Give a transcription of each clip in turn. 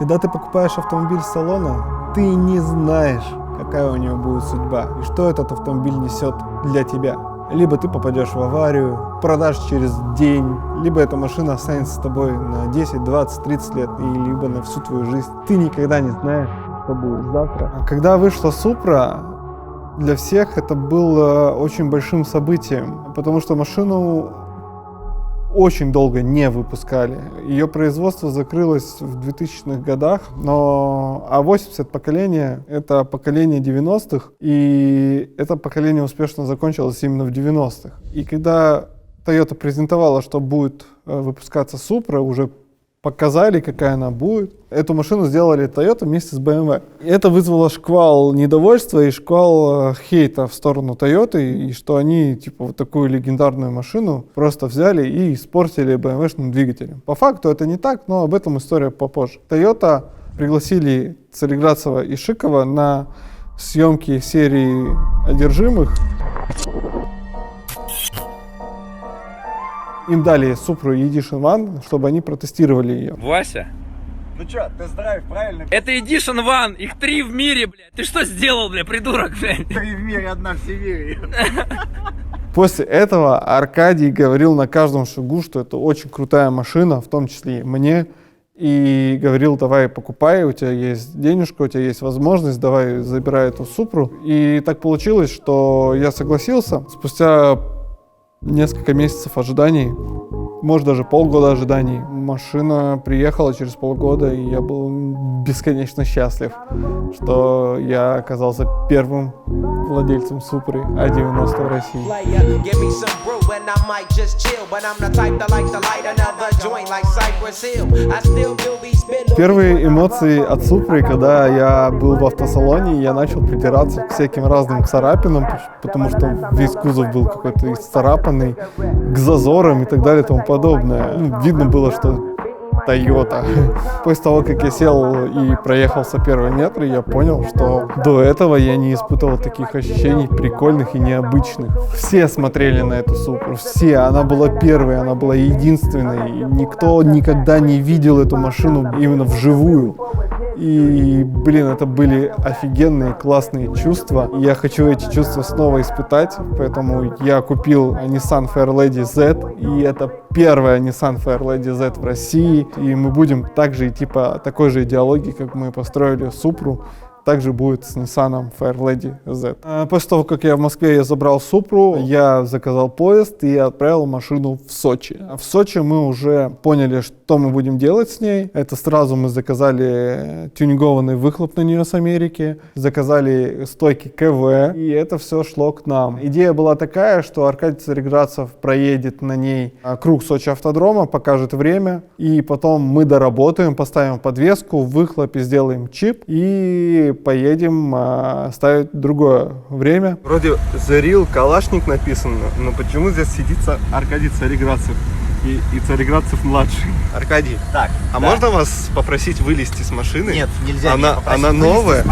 Когда ты покупаешь автомобиль с салона, ты не знаешь, какая у него будет судьба и что этот автомобиль несет для тебя. Либо ты попадешь в аварию, продашь через день, либо эта машина останется с тобой на 10, 20, 30 лет, и либо на всю твою жизнь. Ты никогда не знаешь, что будет завтра. Когда вышла Supra, для всех это было очень большим событием, потому что машину очень долго не выпускали. Ее производство закрылось в 2000-х годах, но А80 поколение — это поколение 90-х, и это поколение успешно закончилось именно в 90-х. И когда Toyota презентовала, что будет выпускаться Supra, уже показали, какая она будет. Эту машину сделали Toyota вместе с BMW. И это вызвало шквал недовольства и шквал хейта в сторону Toyota, и что они типа вот такую легендарную машину просто взяли и испортили BMW-шным двигателем. По факту это не так, но об этом история попозже. Toyota пригласили Цареградцева и Шикова на съемки серии «Одержимых». Им дали Supra Edition One, чтобы они протестировали ее. Вася? Ну чё, тест-драйв, правильно? Это Edition One, их 3 в мире, блядь. Ты что сделал, блядь, придурок, блядь? 3 в мире, 1 в Сибири. После этого Аркадий говорил на каждом шагу, что это очень крутая машина, в том числе и мне. И говорил: давай покупай, у тебя есть денежка, у тебя есть возможность, давай забирай эту Supra. И так получилось, что я согласился. Спустя несколько месяцев ожиданий, может даже полгода ожиданий, машина приехала через полгода, и я был бесконечно счастлив, что я оказался первым владельцем Supra A90 в России. Первые эмоции от Supra, когда я был в автосалоне, я начал придираться к всяким разным царапинам, потому что весь кузов был какой-то исцарапанный, к зазорам и так далее и тому подобное. Видно было, что Toyota. После того, как я сел и проехался первые метры, я понял, что до этого я не испытывал таких ощущений прикольных и необычных. Все смотрели на эту Supra, все. Она была первой, она была единственной. Никто никогда не видел эту машину именно вживую. И, блин, это были офигенные, классные чувства. И я хочу эти чувства снова испытать, поэтому я купил Nissan Fairlady Z, и это первая Nissan Fairlady Z в России. И мы будем также идти по такой же идеологии, как мы построили Supra. Также будет с Nissan Fairlady Z. После того, как я в Москве забрал Supra, я заказал поезд и отправил машину в Сочи. В Сочи мы уже поняли, что мы будем делать с ней. Это сразу мы заказали тюнингованный выхлоп на нее с Америки, заказали стойки КВ, и это все шло к нам. Идея была такая, что Аркадий Цареградцев проедет на ней круг Сочи автодрома, покажет время, и потом мы доработаем, поставим подвеску, в выхлопе сделаем чип и поедем ставить другое время. Вроде The Real Калашник написано, но почему здесь сидится Аркадий Цареградцев и Цареградцев младший? Аркадий, Так, а да. можно вас попросить вылезти с машины? Нет, нельзя. Она новая?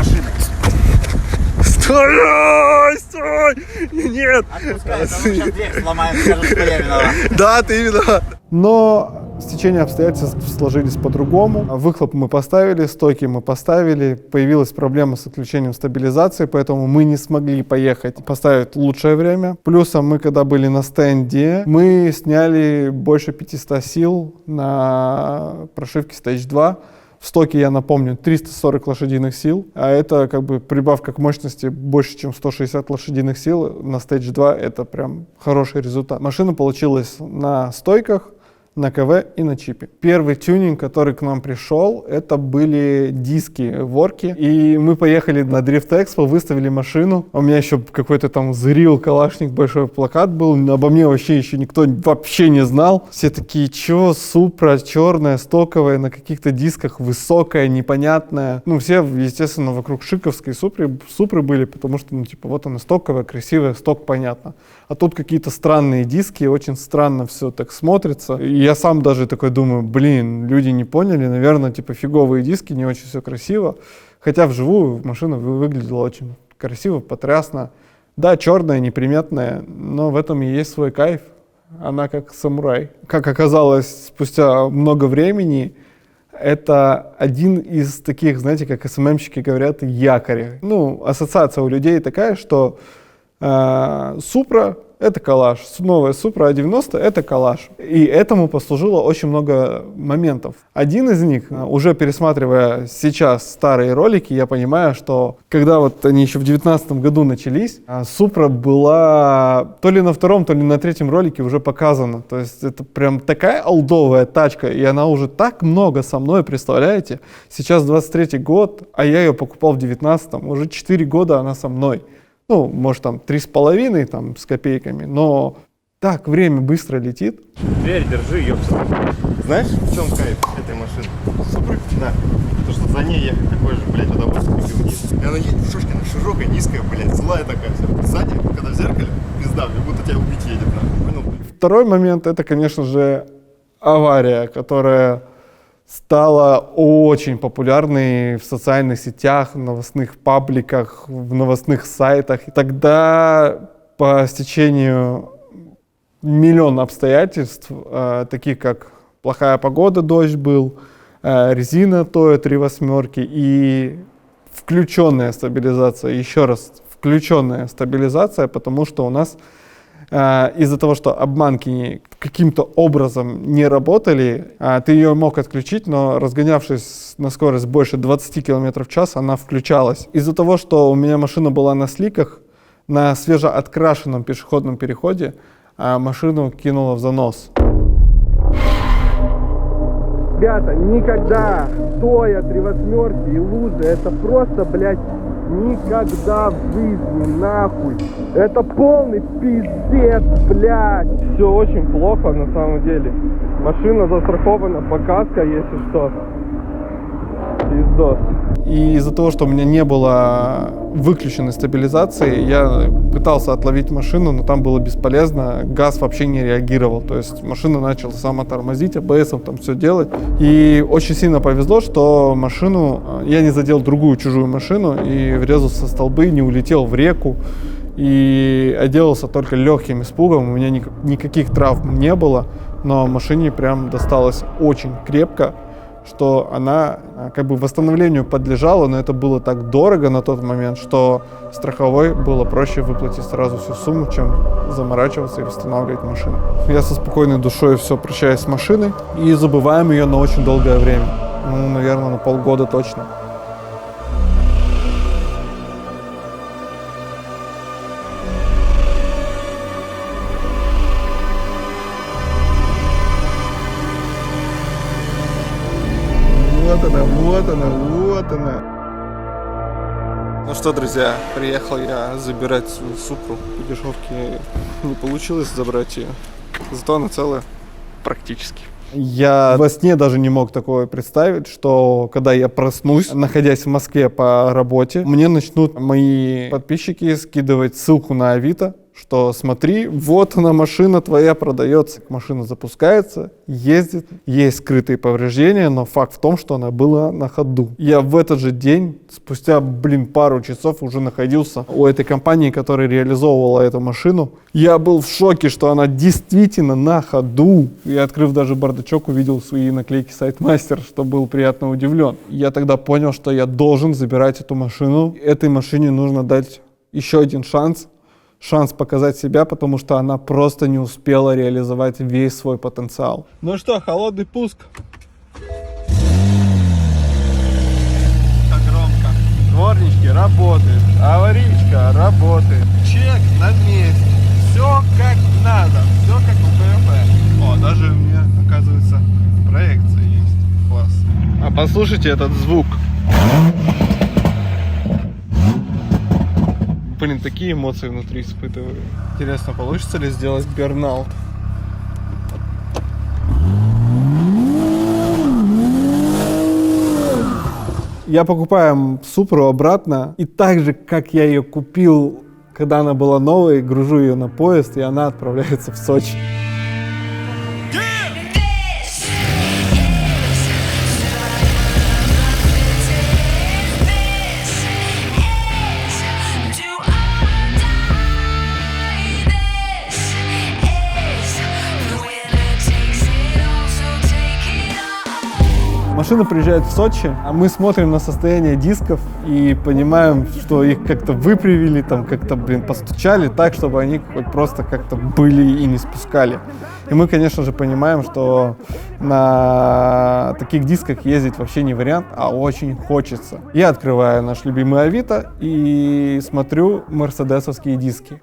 Стой! Стой! Нет! Отпускай, потому что сейчас дверь сломает, скажут, что я виноват. Да, ты виноват. Но стечение обстоятельств сложились по-другому. Выхлоп мы поставили, стойки мы поставили. Появилась проблема с отключением стабилизации, поэтому мы не смогли поехать поставить лучшее время. Плюсом мы, когда были на стенде, мы сняли больше 500 сил на прошивке Stage 2. В стоке, я напомню, 340 лошадиных сил, а это как бы прибавка к мощности больше, чем 160 лошадиных сил на Stage 2, это прям хороший результат. Машина получилась на стойках, на КВ и на чипе. Первый тюнинг, который к нам пришел, это были диски ворки. И мы поехали на Drift Expo, выставили машину. У меня еще какой-то там The Real Калашник, большой плакат был. Обо мне вообще еще никто вообще не знал. Все такие: чё, Supra черная, стоковая, на каких-то дисках, высокая, непонятная. Ну, все, естественно, вокруг шиковской Supra были, потому что, ну, типа, вот она стоковая, красивая, сток, понятно. А тут какие-то странные диски, очень странно все так смотрится. И я сам даже такой думаю: блин, люди не поняли, наверное, типа фиговые диски, не очень все красиво. Хотя вживую машина выглядела очень красиво, потрясно. Да, черная, неприметная, но в этом и есть свой кайф. Она как самурай. Как оказалось, спустя много времени Это один из таких, знаете, как СММщики говорят, якорей. Ну, ассоциация у людей такая, что Supra — это калаш, новая Supra A90 — это калаш. И этому послужило очень много моментов. Один из них, уже пересматривая сейчас старые ролики, я понимаю, что когда вот они еще в 2019 году начались, Supra была то ли на втором, то ли на третьем ролике уже показана. То есть это прям такая олдовая тачка, и она уже так много со мной, представляете? Сейчас 23-й год, а я ее покупал в 19-м. Уже 4 года она со мной. Ну, может, там 3,5 там, с копейками, но так время быстро летит. Дверь держи, ёпста. Знаешь, в чем кайф этой машины? Супер, да. То, что за ней ехать такое же, блядь, удовольствие, как и вниз. И она едет шушкина, широкая, низкая, блядь, злая такая вся. Сзади, когда в зеркале, пизда, как будто тебя убить едет, нахуй. Понял? Второй момент — это, конечно же, авария, которая стала очень популярной в социальных сетях, в новостных пабликах, в новостных сайтах. И тогда по стечению миллиона обстоятельств, таких как плохая погода, дождь был, резина Toyo 3.8 и включенная стабилизация. Еще раз, включенная стабилизация, потому что у нас из-за того, что обманки каким-то образом не работали, ты ее мог отключить, но разгонявшись на скорость больше 20 км в час, она включалась. Из-за того, что у меня машина была на сликах, на свежеоткрашенном пешеходном переходе, машину кинуло в занос. Ребята, никогда Toyo 3.8 и лужи, это просто, блядь, никогда в жизни, нахуй. Это полный пиздец, блядь. Все очень плохо на самом деле. Машина застрахована по каско, если что. Пиздос. И из-за того, что у меня не было выключенной стабилизации, я пытался отловить машину, но там было бесполезно. Газ вообще не реагировал. То есть машина начала сама тормозить, АБСом там все делать. И очень сильно повезло, что машину я не задел другую чужую машину и врезался в столбы, не улетел в реку. И отделался только легким испугом. У меня никаких травм не было, но машине прям досталось очень крепко, что она как бы восстановлению подлежала, но это было так дорого на тот момент, что страховой было проще выплатить сразу всю сумму, чем заморачиваться и восстанавливать машину. Я со спокойной душой все прощаюсь с машиной и забываем ее на очень долгое время. Ну, наверное, на полгода точно. Вот она. Ну что, друзья, приехал я забирать свою Супру. По дешевке не получилось забрать ее, зато она целая практически. Я во сне даже не мог такое представить, что когда я проснусь, находясь в Москве по работе, мне начнут мои подписчики скидывать ссылку на Авито, что смотри, вот она, машина твоя продается. Машина запускается, ездит, есть скрытые повреждения, но факт в том, что она была на ходу. Я в этот же день, спустя, пару часов уже находился у этой компании, которая реализовывала эту машину. Я был в шоке, что она действительно на ходу. Я, открыв даже бардачок, увидел свои наклейки «Сайтмастер», что был приятно удивлен. Я тогда понял, что я должен забирать эту машину. Этой машине нужно дать еще один шанс показать себя, потому что она просто не успела реализовать весь свой потенциал. Ну что, холодный пуск. Как громко. Дворнички работают, аварийка работает, чек на месте. Все как надо, все как у БМВ. О, даже у меня, оказывается, проекция есть. Класс. А послушайте этот звук. Блин, такие эмоции внутри испытываю. Интересно, получится ли сделать бернаут? Я покупаю Супру обратно, и так же, как я ее купил, когда она была новой, гружу ее на поезд, и она отправляется в Сочи. машина приезжает в Сочи, а мы смотрим на состояние дисков и понимаем, что их как-то выпрямили, там как-то, постучали так, чтобы они хоть просто как-то были и не спускали. И мы, конечно же, понимаем, что на таких дисках ездить вообще не вариант, а очень хочется. Я открываю наш любимый Авито и смотрю мерседесовские диски.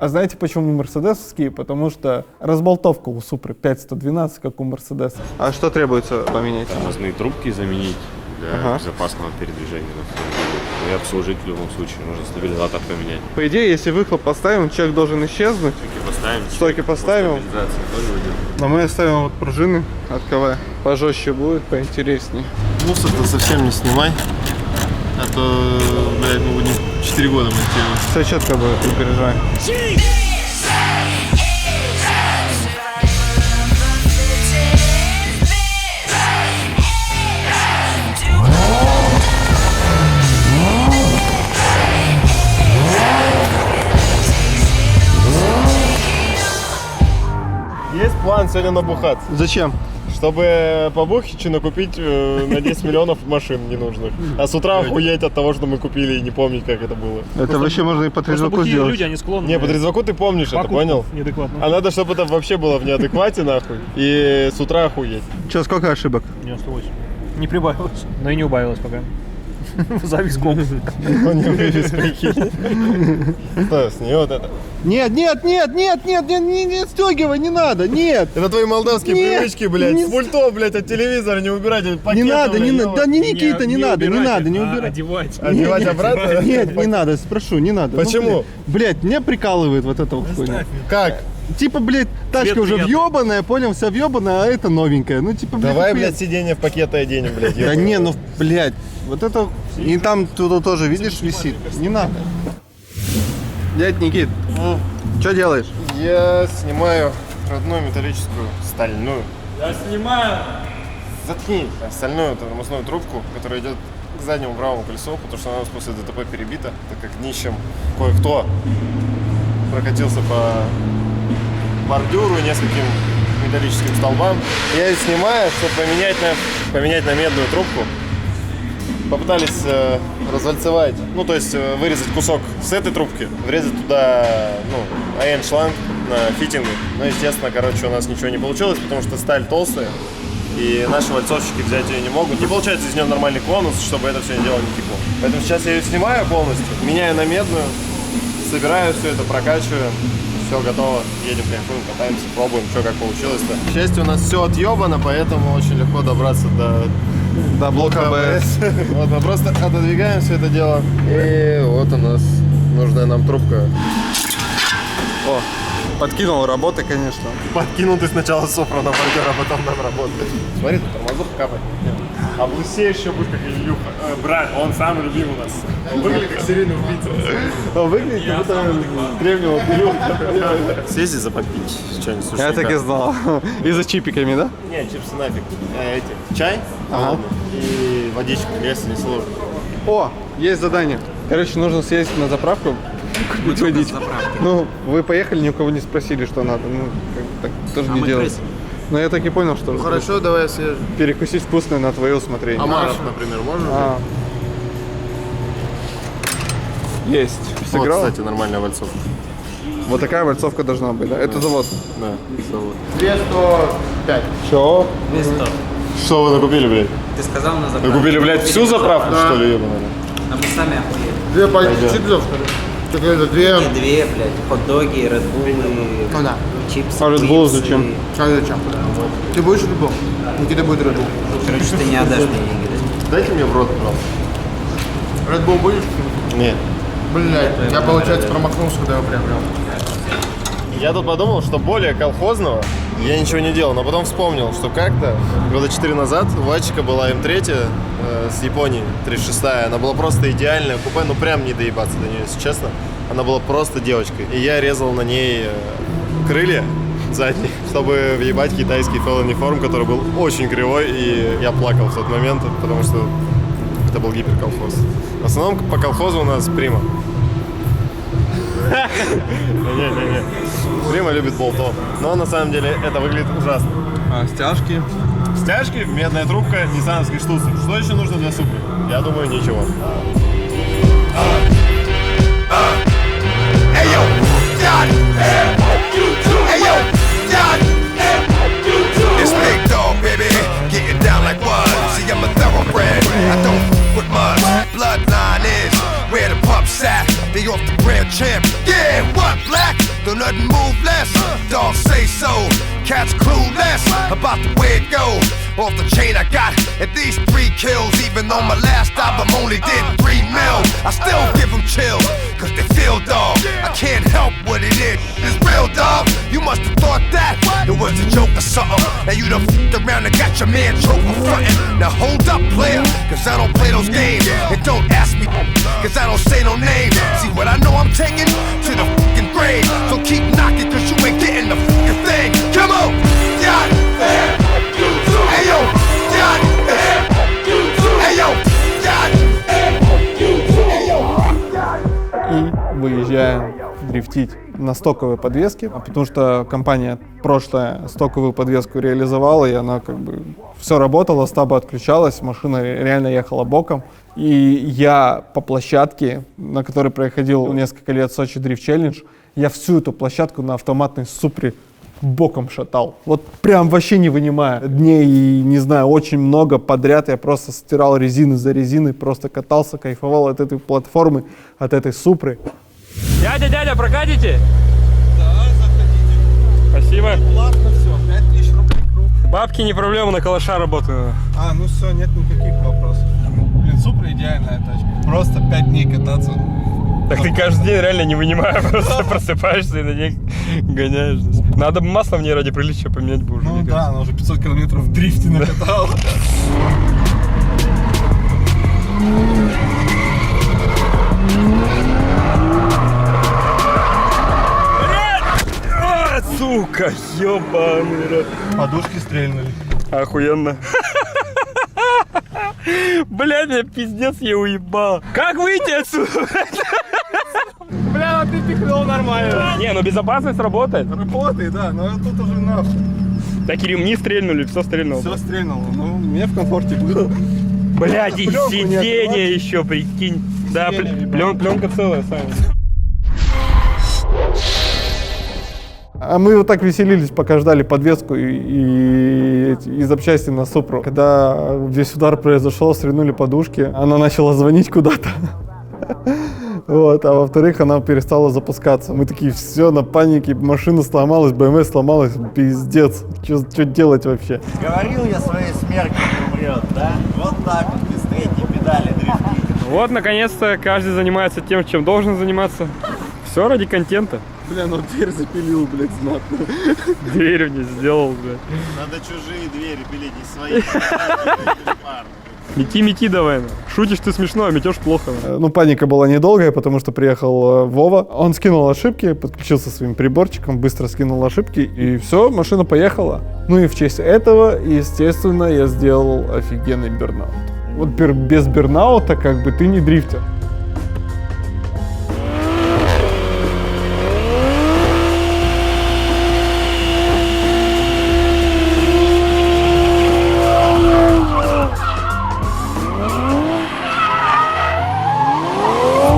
А знаете, почему мерседесовские? Потому что разболтовка у Супры 5112, как у Мерседеса. А что требуется поменять? Тормозные трубки заменить для безопасного передвижения на автомобиле. Ну и обслужить в любом случае. Нужно стабилизатор поменять. По идее, если выхлоп поставим, человек должен исчезнуть. Стойки поставим. Стойки поставим. Но мы оставим вот пружины от КВ. Пожестче будет, поинтереснее. Мусор-то совсем не снимай. А то, блядь, мы будем 4 года монтировать. Все четко будет, не переживай. Есть план сегодня набухаться. Зачем? Чтобы по Бухичу накупить на 10 миллионов машин ненужных. А с утра охуеть от того, что мы купили и не помнить, как это было. Это вообще можно и по трезваку сделать. Люди, они склонны. Не, по трезваку ты помнишь это, понял? Неадекватно. А надо, чтобы это вообще было в неадеквате, нахуй. И с утра охуеть. Че, сколько ошибок? 98. Не прибавилось, но и не убавилось пока. Завис ком. Он не вывез, прикинь. Что, с нее вот это? Нет, не отстегивай, не надо, нет. Это твои молдавские Нет, привычки, блядь. не- С пультов, блядь, от телевизора не убирать. Не надо, не надо, да не Никита, не надо, не убирай. Одевать. Одевать обратно? Нет, не надо, спрошу, не надо. Почему? Блять, меня прикалывает вот это вот хуйня. Как? Типа, блядь, тачка Цвет уже приятный. въебаная, понял, вся въебаная, а это новенькая. Ну, типа, блядь, Давай, охуенно. блядь, сиденье в пакеты оденем, блядь. Да не, ну, блядь, вот это... И там туда тоже, видишь, висит. Не надо. Дядь Никит, что делаешь? Я снимаю родную металлическую стальную. Я снимаю. Заткни стальную тормозную трубку, которая идет к заднему правому колесу, потому что она у нас после ДТП перебита, так как днищем кое-кто прокатился по бордюру и нескольким металлическим столбам. Я ее снимаю, чтобы поменять на медную трубку. Попытались развальцевать, ну то есть вырезать кусок с этой трубки, врезать туда, АН-шланг на фитинг. Но естественно, у нас ничего не получилось, потому что сталь толстая, и наши вальцовщики взять ее не могут. Не получается из нее нормальный конус, чтобы это все дело не текло. Поэтому сейчас я ее снимаю полностью, меняю на медную, собираю все это, прокачиваю. Все готово, едем, кайфуем, катаемся, пробуем, что как получилось-то. К счастью, у нас все отъебано, поэтому очень легко добраться до блока АБС. Вот мы просто отодвигаем все это дело. И вот у нас нужная нам трубка. О, подкинул работы, конечно. Подкинул ты сначала Супру на бордюр, а потом нам работает. Смотри, тут тормозов капает. А Блусе еще будет как Илюха. Брат, он самый любимый у нас. Он выглядит как серийный убийца. Он выглядит как будто древнего Илюха. Съезди за попить что-нибудь сушника. Я так и знал. И за чипиками, да? Не, чипсы нафиг. Чай холодный и водичка, если не сложно. О, есть задание. Короче, нужно съездить на заправку, купить водичку. Ну, вы поехали, ни у кого не спросили, что надо. Ну, так тоже не делается. Но я так и понял, что... Хорошо, давай я съезжу. Перекусить вкусное на твое усмотрение. Амаров, например, можно? А. Есть. Вот, Сыграл? кстати, нормальная вальцовка. Вот такая вальцовка должна быть, да? Это завод. Да, завод. 205. Чё? Что вы накупили, блядь? Ты сказал на заправку. Вы купили, блядь, всю заправку, что ли, ебаная? А мы сами охуели. Две пачки чипсов, так это две. И две, блядь, хот-доги, редбулы, Куда? чипсы, А Red Bull чипсы. зачем? А зачем? Ты будешь Red Bull? Никита будет Red Bull. Короче, ты не отдашь мне деньги, да? Дайте мне в рот, пожалуйста. Red Bull будешь? Нет. Блядь, я, получается, промахнулся, когда его приобрел. Я тут подумал, что более колхозного я ничего не делал, но потом вспомнил, что как-то года 4 назад у Вадчика была М3 с Японии, 36-я. Она была просто идеальная купе, ну прям не доебаться до нее, если честно. Она была просто девочкой. И я резал на ней крылья задние, чтобы въебать китайский felony форм, который был очень кривой, и я плакал в тот момент, потому что это был гиперколхоз. В основном по колхозу у нас Прима. Не. Прима любит болтов. Но на самом деле это выглядит ужасно. А, стяжки. Стяжки, медная трубка, ниссановский штуцер. Что еще нужно для Супры? Я думаю, ничего. It's Big Dog, baby, getting down like what? See, I'm a thoroughbred, I don't with much. Bloodline is where the pups at. They off the grand champ. Yeah, what, black? Don't nothing move less. Dogs say so. Cats clueless about the way it go. Off the chain, I got at least 3 kills. Even though my last album only did 3 mil, I still give them chills, cause they feel dog. I can't help what it is. It's real dog. You must have thought that it was a joke or something. Now you done f***ed around and got your man choked for frontin'. Now hold up, player, cause I don't play those games. And don't ask me, cause I don't say no names. See what I know I'm taking to the fucking grave. So keep knocking, cause you ain't getting the fucking thing. Come on, yeah. Hey yo, yeah. Hey yo, yeah. И выезжаем дрифтить на стоковой подвеске, потому что компания прошлая стоковую подвеску реализовала, и она как бы все работало, стаба отключалась, машина реально ехала боком. И я по площадке, на которой проходил несколько лет Сочи Дрифт Челлендж, я всю эту площадку на автоматной Супре боком шатал. Вот прям вообще не вынимая. Дней, не знаю, очень много подряд я просто стирал резины за резиной, просто катался, кайфовал от этой платформы, от этой Супры. Дядя, прокатите? Да, заходите. Спасибо. Платно все, 5000 рублей круг. Бабки не проблема, на калаша работаю. Ну все, нет никаких вопросов. Блин, Супра идеальная тачка. Просто 5 дней кататься. Так ты каждый день реально не вынимая, просто просыпаешься и на ней гоняешь. Надо бы масло в ней ради приличия поменять бы уже. Ну да, она уже 500 километров в дрифте накатала. Сука, ёбаный рот. Подушки стрельнули. Охуенно. Блядь, меня пиздец я уебал. Как выйти отсюда? Бля, ты пихнул нормально. Не, ну безопасность работает. Работает, да, но тут уже нахуй. Так и ремни стрельнули, все стрельнуло. Все стрельнуло, ну мне в комфорте было. Блядь, и Пленку не сиденье открывать. еще, прикинь. Да, Сиденье, пленка целая, Саня. А мы вот так веселились, пока ждали подвеску и запчасти на Супру. Когда весь удар произошел, стрельнули подушки, она начала звонить куда-то. Вот, а во-вторых, она перестала запускаться. Мы такие, все, на панике, машина сломалась, БМВ сломалась, пиздец, что делать вообще? Говорил я своей смерти не умрет, да? Вот так вот, без третьей педали дрифтить. Вот, наконец-то, каждый занимается тем, чем должен заниматься. Все ради контента. Бля, ну дверь запилил, блядь, знатно. Дверь мне сделал, блядь. Надо чужие двери пилить, не свои. Мети давай. Шутишь ты смешно, а метешь плохо. Ну, паника была недолгая, потому что приехал Вова. Он скинул ошибки, подключился своим приборчиком, быстро скинул ошибки, и все, машина поехала. Ну и в честь этого, естественно, я сделал офигенный бернаут. Вот без бернаута как бы ты не дрифтер.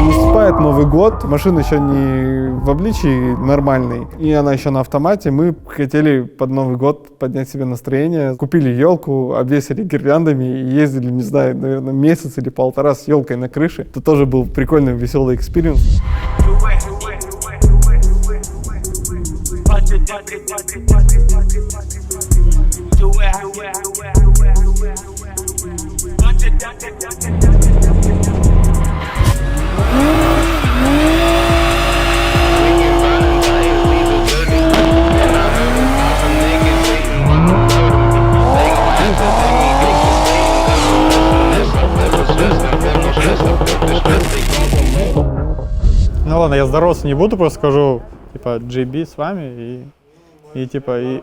Наступает Новый год, машина еще не в обличии нормальной, и она еще на автомате. Мы хотели под Новый год поднять себе настроение, купили елку, обвесили гирляндами и ездили, не знаю, наверное, месяц или полтора с елкой на крыше. Это тоже был прикольный, веселый экспириенс. Ну ладно, я здороваться не буду, просто скажу, типа, JB с вами, и И типа,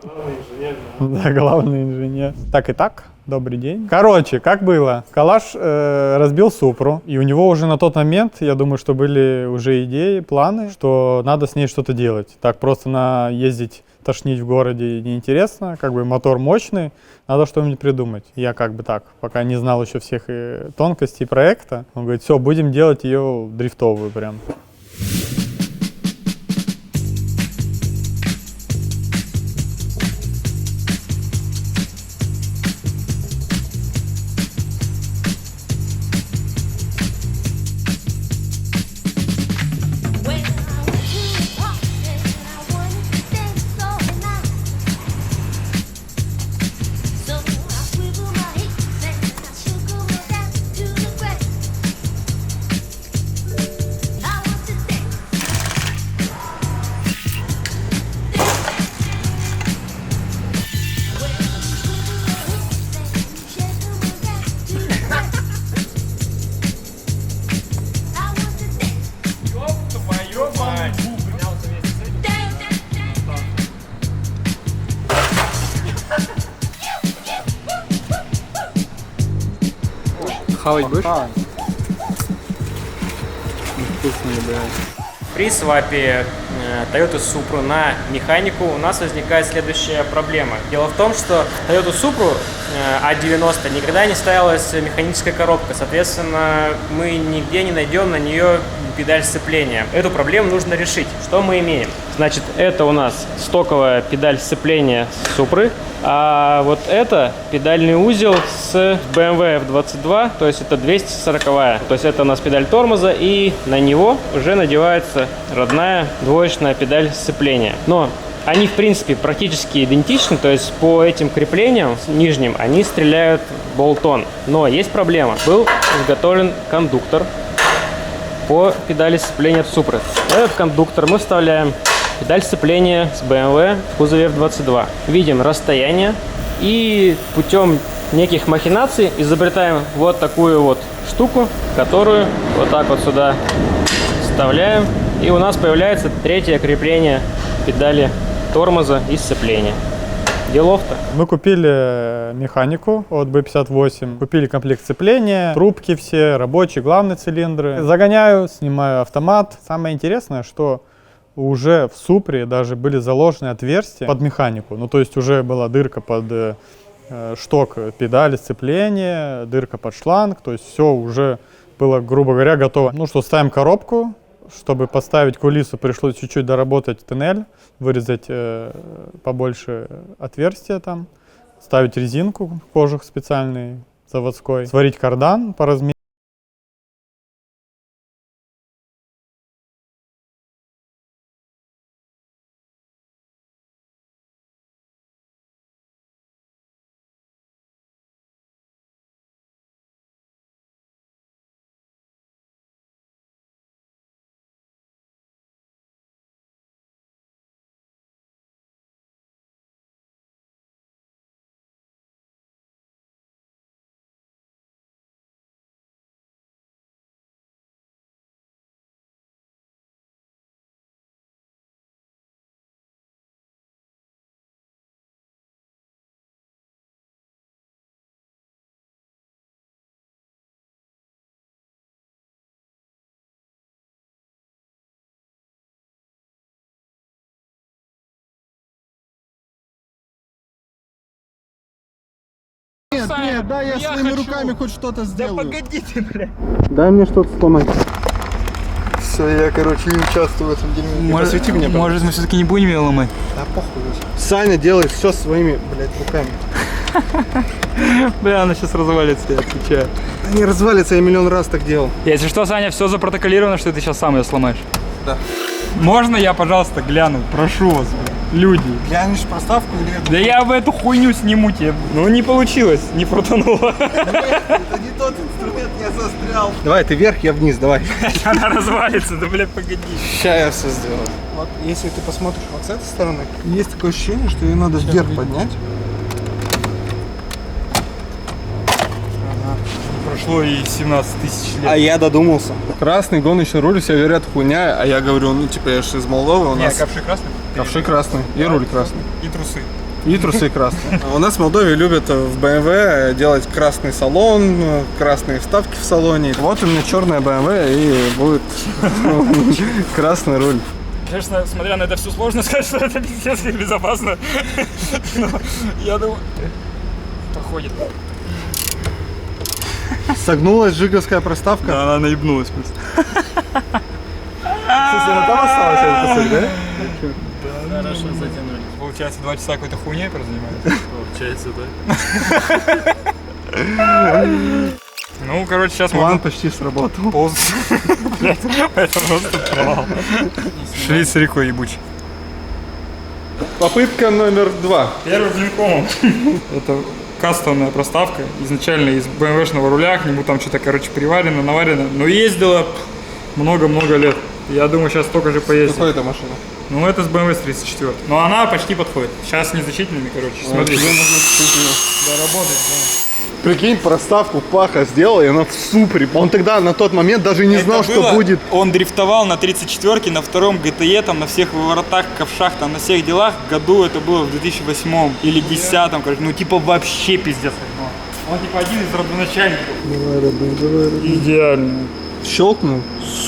да, главный инженер. Так и так, добрый день. Короче, как было? Калаш разбил Супру, и у него уже на тот момент, я думаю, что были уже идеи, планы, что надо с ней что-то делать. Так просто ездить, тошнить в городе неинтересно, как бы мотор мощный, надо что-нибудь придумать. Я как бы так, пока не знал еще всех тонкостей проекта, он говорит, все, будем делать ее дрифтовую прям. Хавать будешь? При свапе Toyota Supra на механику у нас возникает следующая проблема. Дело в том, что Toyota Supra A90 никогда не ставилась механическая коробка, соответственно, мы нигде не найдем на нее педаль сцепления. Эту проблему нужно решить. Что мы имеем? Значит, это у нас стоковая педаль сцепления Supra, а вот это педальный узел с BMW F22, то есть это 240-я. То есть это у нас педаль тормоза, и на него уже надевается родная двоечная педаль сцепления. Но они, в принципе, практически идентичны, то есть по этим креплениям нижним они стреляют в болт-он. Но есть проблема. Был изготовлен кондуктор по педали сцепления от Supra. В этот кондуктор мы вставляем педаль сцепления с BMW в кузове F22. Видим расстояние и путем неких махинаций изобретаем вот такую вот штуку, которую вот так вот сюда вставляем, и у нас появляется третье крепление педали тормоза и сцепления. Делов-то. Мы купили механику от B58, купили комплект сцепления, трубки все, рабочие, главные цилиндры. Загоняю, снимаю автомат. Самое интересное, что уже в Супре даже были заложены отверстия под механику. Ну, то есть уже была дырка под шток педали сцепления, дырка под шланг. То есть все уже было, грубо говоря, готово. Ну что, ставим коробку. Чтобы поставить кулису, пришлось чуть-чуть доработать туннель, вырезать побольше отверстия там, ставить резинку, кожух специальный, заводской, сварить кардан по размеру. Нет, дай я своими руками хоть что-то сделаю. Да погодите, блядь. Дай мне что-то сломать. Все, я, короче, не участвую в этом дерьме. Посвети мне, пожалуйста. Может, мы все-таки не будем ее ломать? Да похуй. Саня делает все своими, блядь, руками. Бля, она сейчас развалится, я отвечаю. Не развалится, я миллион раз так делал. Если что, Саня, все запротоколировано, что ты сейчас сам ее сломаешь. Да. Можно я, пожалуйста, гляну? Прошу вас, люди. Глянешь проставку или это? Да я бы эту хуйню сниму тебе. Ну не получилось, не фрутануло. Это не тот инструмент, я застрял. Давай, ты вверх, я вниз, давай. Она развалится, да, блядь, погоди. Сейчас я все сделаю. Вот, если ты посмотришь вот с этой стороны, есть такое ощущение, что ее надо вверх поднять. Ага, прошло и 17 тысяч лет. А я додумался. Красный гоночный руль, все говорят хуйня, а я говорю, ну типа я же из Молдовы, у нас... ковши красный? Ковши красный, и руль красный. И трусы. И трусы красные. У нас в Молдове любят в BMW делать красный салон, красные вставки в салоне. Вот у меня черная BMW и будет красный руль. Конечно, смотря на это все, сложно сказать, что это пиздец как безопасно. Но я думаю, проходит. Согнулась жиговская проставка? Да, она наебнулась просто. Слушай, ну там осталось этот кусок, да? Да, хорошо затянули. Получается, 2 часа какой-то хуйней занимается? Получается, да. Ну, короче, сейчас план почти сработал. Блять, это просто провал. Шли с рекой ебучий. Попытка номер 2. Первый блинкомом. Это кастомная проставка. Изначально из BMW-шного руля, к нему там что-то, короче, приварено, наварено. Но ездила много-много лет. Я думаю, сейчас только же поездит. Какая это машина? Ну, это с BMW 34. Но она почти подходит. Сейчас с незначительными, короче. Смотри. Доработать, да. Прикинь, проставку Паха сделал, и она в супре. Он тогда на тот момент даже не знал, что будет. Он дрифтовал на 34-ке, на втором GTE, там на всех выворотах, ковшах, там на всех делах. Году это было в 2008 или 2010, короче. Ну, типа, вообще пиздец. Он типа один из родоначальников. Давай. Идеально. Щелкнул?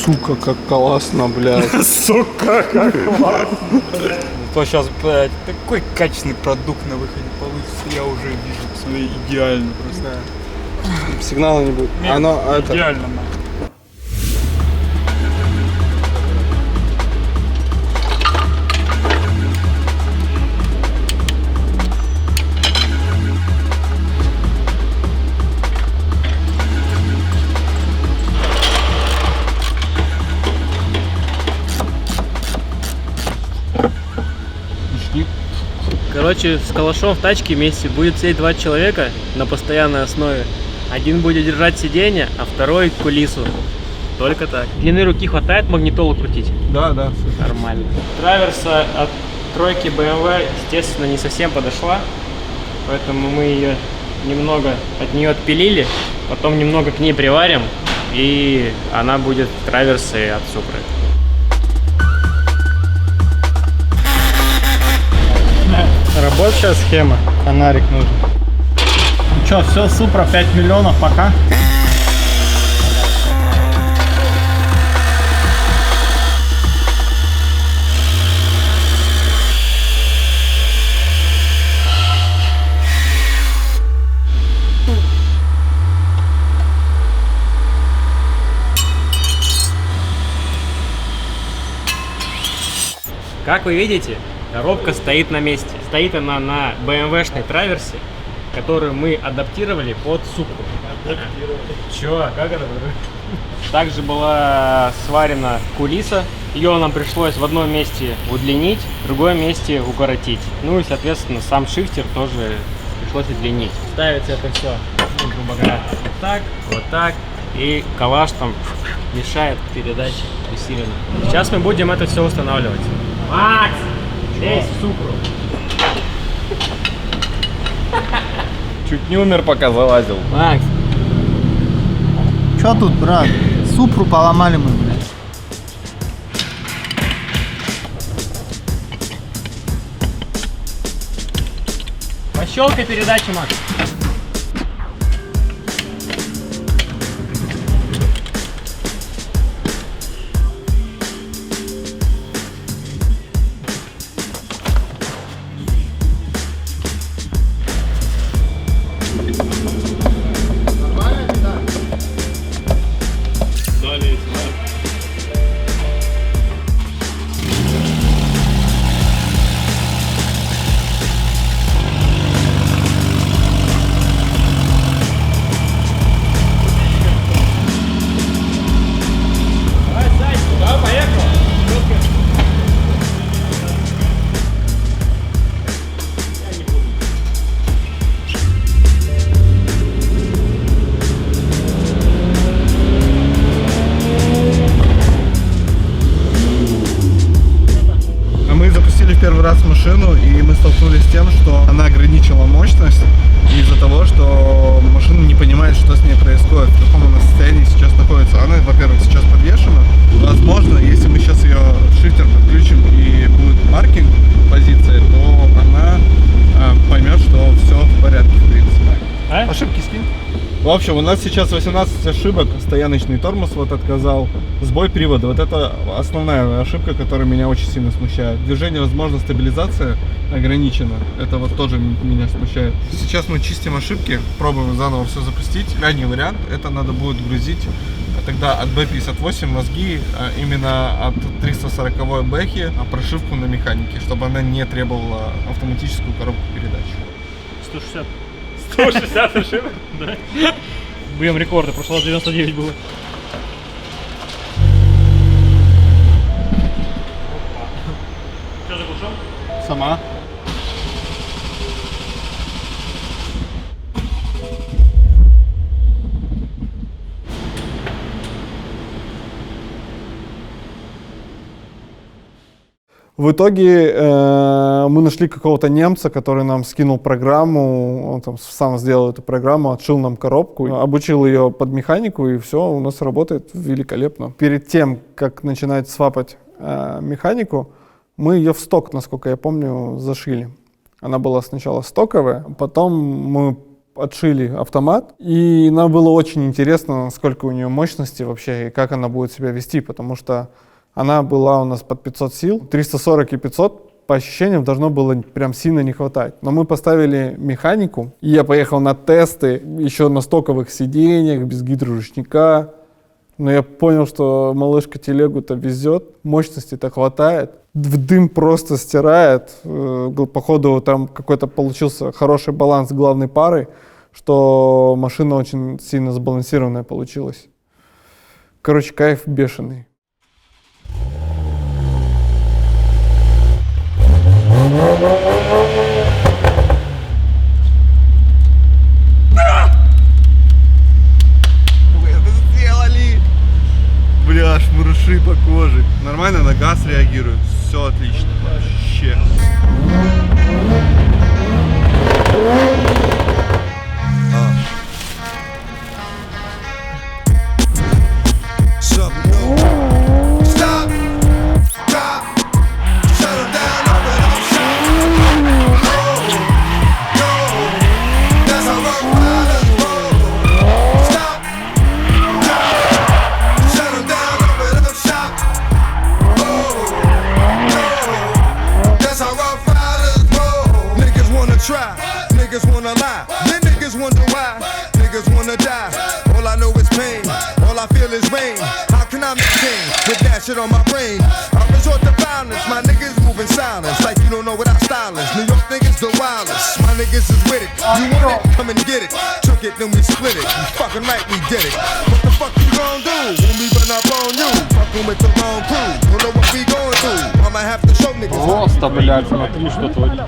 Сука, как классно, блядь. Сука, как классно. То сейчас, блядь, такой качественный продукт на выходе получится, я уже вижу. Смотри, идеально просто. Сигнала не будет. Оно, идеально. Короче, с калашом в тачке вместе будет сидеть 2 человека на постоянной основе. Один будет держать сиденье, а второй кулису. Только так. Длины руки хватает магнитолу крутить? Да. Нормально. Траверса от тройки BMW, естественно, не совсем подошла. Поэтому мы ее немного от нее отпилили. Потом немного к ней приварим. И она будет траверсой от Супры. Рабочая схема. Фонарик нужен. Ну что, все, Супра, 5 миллионов, пока. Как вы видите, коробка стоит на месте. Стоит она на BMW-шной траверсе, которую мы адаптировали под Супру. Чё? Как это? Также была сварена кулиса. Ее нам пришлось в одном месте удлинить, в другом месте укоротить. Ну и, соответственно, сам шифтер тоже пришлось удлинить. Ставится это все, ну, грубо говоря, вот так. И калаш там мешает передаче усиленно. Сейчас мы будем это все устанавливать. Макс! Здесь Супру. Чуть не умер, пока залазил. Макс! Чё тут, брат? Супру поломали мы, блядь. Пощелкай передачи, Макс. Первый раз машину, и мы столкнулись с тем, что она ограничила мощность. И из-за того, что машина не понимает, что с ней происходит, в каком она состоянии сейчас находится. Она, во-первых, сейчас подвешена. Возможно, если мы сейчас ее шифтер подключим и будет маркинг позиции, то она поймет, что все в порядке, в принципе. Ошибки скинь. В общем, у нас сейчас 18 ошибок. Стояночный тормоз вот отказал. Сбой привода. Вот это основная ошибка, которая меня очень сильно смущает. Движение, возможно, стабилизация ограничена. Это вот тоже меня смущает. Сейчас мы чистим ошибки, пробуем заново все запустить. Крайний вариант, это надо будет грузить тогда от B58 мозги именно от 340 бэхи, прошивку на механике, чтобы она не требовала автоматическую коробку передач. 160. 160 ошибок? Да. Бьем рекорды, в прошлый раз 99 было. Что заглушил? Сама. В итоге мы нашли какого-то немца, который нам скинул программу, он там сам сделал эту программу, отшил нам коробку, обучил ее под механику, и все, у нас работает великолепно. Перед тем, как начинать свапать механику, мы ее в сток, насколько я помню, зашили. Она была сначала стоковая, потом мы отшили автомат, и нам было очень интересно, сколько у нее мощности вообще, и как она будет себя вести, потому что она была у нас под 500 сил, 340 и 500, по ощущениям, должно было прям сильно не хватать. Но мы поставили механику, и я поехал на тесты, еще на стоковых сиденьях, без гидроручника. Но я понял, что малышка телегу-то везет, мощности-то хватает. В дым просто стирает. Походу там какой-то получился хороший баланс главной пары, что машина очень сильно сбалансированная получилась. Короче, кайф бешеный. Вы это сделали! Бля, аж мураши по коже. Нормально на газ реагирует. Все отлично. Вообще. Niggas wanna lie, then niggas wonder why. Niggas wanna die, all I know is pain. All I feel is rain. How can I maintain with that shit on my brain? I resort to violence, my niggas moving silence. Like you don't know what our style is. New York niggas the wildest, my niggas is with it. You want it, come and get it. Took it, then we split it. You fucking right, we did it. What the fuck you gon' do when we run up on you? Fucking with the wrong crew, don't know what we gon' do. I'ma have to show niggas. Просто, блядь, смотри, что творит.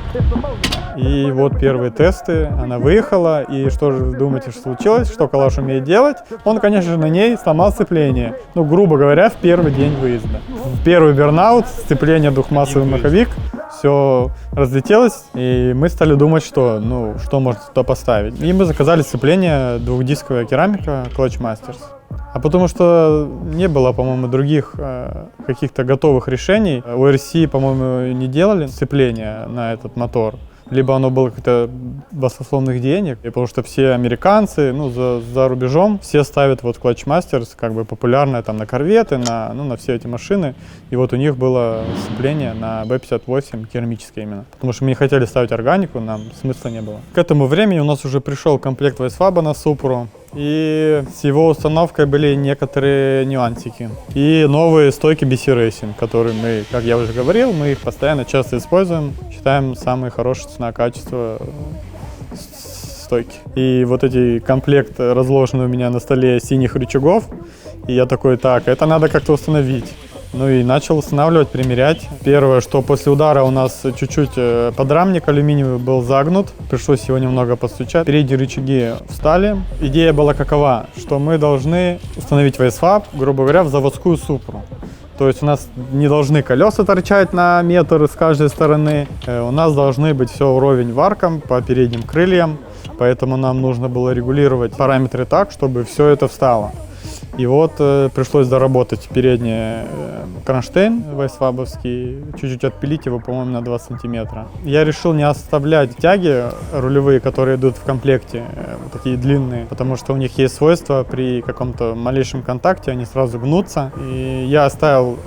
И вот первые тесты, она выехала, и что же вы думаете, что случилось, что Калаш умеет делать? Он, конечно же, на ней сломал сцепление, ну, грубо говоря, в первый день выезда. В первый бернаут, сцепление двухмассовый маховик, все разлетелось, и мы стали думать, что, ну, что можно туда поставить. И мы заказали сцепление двухдисковая керамика Clutch Masters. А потому что не было, по-моему, других каких-то готовых решений. У RC, по-моему, не делали сцепление на этот мотор. Либо оно было как-то баснословных денег, потому что все американцы, ну, за рубежом, все ставят вот Clutch Masters, как бы популярное там на корветы, на все эти машины. И вот у них было сцепление на B58, керамическое именно. Потому что мы не хотели ставить органику, нам смысла не было. К этому времени у нас уже пришел комплект Вайсфаба на Супру. И с его установкой были некоторые нюансики. И новые стойки BC Racing, которые мы, как я уже говорил, мы их постоянно часто используем. Считаем самые хорошие цена-качество стойки. И вот эти комплект разложен у меня на столе синих рычагов. И я такой, так, это надо как-то установить. Ну и начал устанавливать, примерять. Первое, что после удара у нас чуть-чуть подрамник алюминиевый был загнут. Пришлось его немного постучать. Передние рычаги встали. Идея была какова, что мы должны установить Вайсфаб, грубо говоря, в заводскую Супру. То есть у нас не должны колеса торчать на метр с каждой стороны. У нас должны быть все вровень варкам по передним крыльям. Поэтому нам нужно было регулировать параметры так, чтобы все это встало. И вот пришлось доработать передний кронштейн вайсвабовский, чуть-чуть отпилить его, по-моему, на 2 сантиметра. Я решил не оставлять тяги рулевые, которые идут в комплекте, такие длинные, потому что у них есть свойство при каком-то малейшем контакте, они сразу гнутся. И я оставил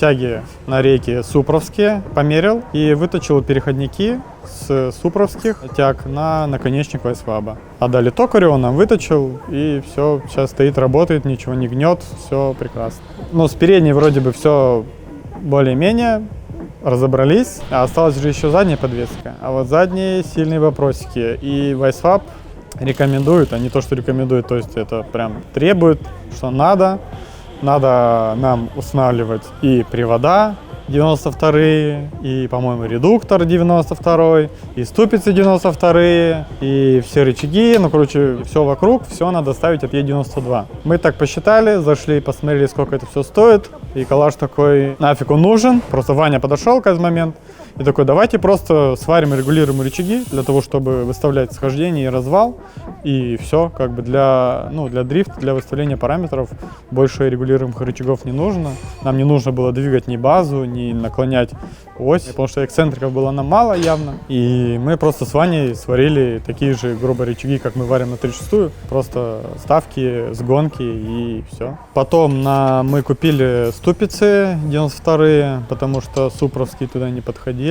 тяги на рейке супровские, померил и выточил переходники с супровских тяг на наконечник вайсваба. Отдали токарю, он нам выточил, и все, сейчас стоит, работает, ничего не гнет, все прекрасно. Ну, с передней вроде бы все более-менее, разобрались, а осталась же еще задняя подвеска. А вот задние сильные вопросики, и вайсваб рекомендует, а не то, что рекомендует, то есть это прям требует, что надо нам устанавливать и привода 92-е, и, по-моему, редуктор 92-й, и ступицы 92-е, и все рычаги, ну, короче, все вокруг, все надо ставить от Е92. Мы так посчитали, зашли, посмотрели, сколько это все стоит, и калаш такой, нафиг он нужен, просто Ваня подошел к этому моменту, и такой, давайте просто сварим и регулируем рычаги для того, чтобы выставлять схождение и развал, и все, как бы для дрифта, для выставления параметров больше регулируемых рычагов не нужно. Нам не нужно было двигать ни базу, ни наклонять ось, потому что эксцентриков было нам мало явно. И мы просто с Ваней сварили такие же грубо рычаги, как мы варим на 3/6, просто ставки, сгонки и все. Потом мы купили ступицы 92-е, потому что супровские туда не подходили.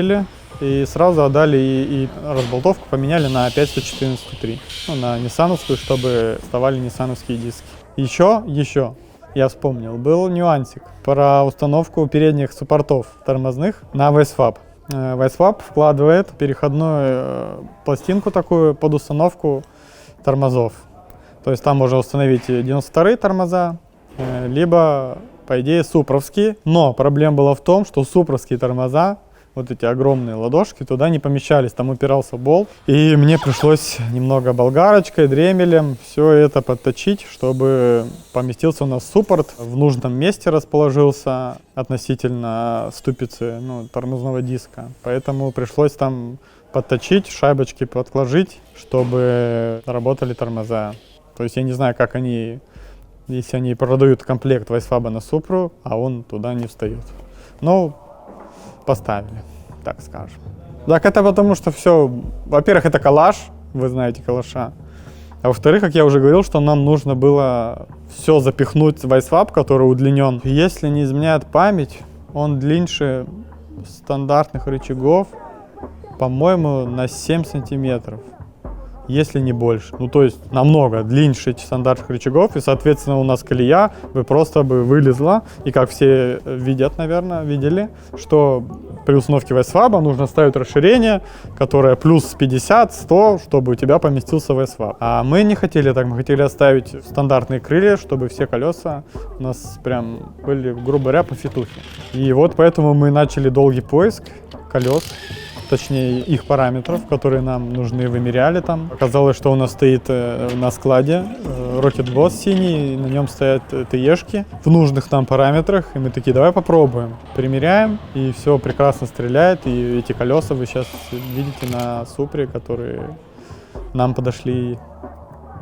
И сразу отдали и разболтовку поменяли на 514-3, на ниссановскую, чтобы вставали ниссановские диски. Еще, я вспомнил, был нюансик про установку передних суппортов тормозных на вайсваб. Вайсваб вкладывает переходную пластинку такую под установку тормозов. То есть там можно установить 92-е тормоза, либо, по идее, супровские. Но проблема была в том, что супровские тормоза, вот эти огромные ладошки, туда не помещались, там упирался болт. И мне пришлось немного болгарочкой, дремелем все это подточить, чтобы поместился у нас суппорт, в нужном месте расположился относительно ступицы, тормозного диска. Поэтому пришлось там подточить, шайбочки подложить, чтобы работали тормоза. То есть я не знаю, как они, если они продают комплект вайсваба на супру, а он туда не встает. Но поставили, так скажем. Так это потому, что все, во-первых, это калаш, вы знаете калаша, а во-вторых, как я уже говорил, что нам нужно было все запихнуть в вайсваб, который удлинен. Если не изменяет память, он длиннее стандартных рычагов, по-моему, на 7 сантиметров, если не больше. То есть намного длиннее стандартных рычагов, и, соответственно, у нас колея бы просто вылезла. И как все видели, что при установке вайсваба нужно ставить расширение, которое плюс 50-100, чтобы у тебя поместился вайсваб. А мы не хотели так, мы хотели оставить стандартные крылья, чтобы все колеса у нас прям были, грубо говоря, по фитухе. И вот поэтому мы начали долгий поиск колес, точнее их параметров, которые нам нужны, вымеряли там. Оказалось, что у нас стоит на складе Rocket Boss синий, на нем стоят ТЕшки в нужных нам параметрах, и мы такие, давай попробуем. Примеряем, и все прекрасно стреляет, и эти колеса вы сейчас видите на Супре, которые нам подошли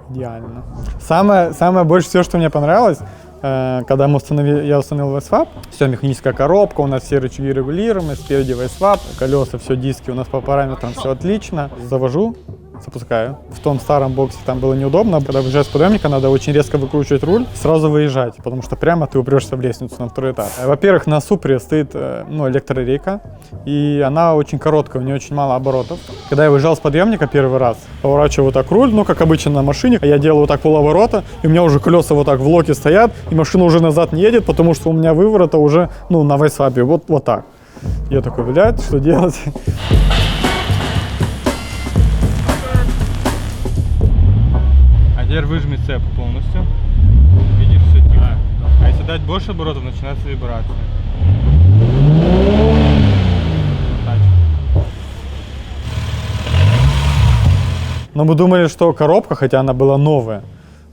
идеально. Самое больше всего, что мне понравилось, когда я установил вайсваб, все, механическая коробка, у нас все рычаги регулируемые, спереди вайсваб, колеса, все, диски у нас по параметрам, все отлично. Завожу, запускаю. В том старом боксе там было неудобно, когда выезжаешь с подъемника, надо очень резко выкручивать руль, сразу выезжать, потому что прямо ты упрешься в лестницу на второй этаж. Во-первых, на Супре стоит электрорейка, и она очень короткая, у нее очень мало оборотов. Когда я выезжал с подъемника первый раз, поворачиваю вот так руль, как обычно на машине, я делаю вот так полоборота, и у меня уже колеса вот так в локе стоят, и машина уже назад не едет, потому что у меня выворота уже, на вайсвабе, вот так. Я такой, блядь, что делать? Теперь выжми цепь полностью. Видишь, все тихо. А если дать больше оборотов, начинается вибрация. Но мы думали, что коробка, хотя она была новая,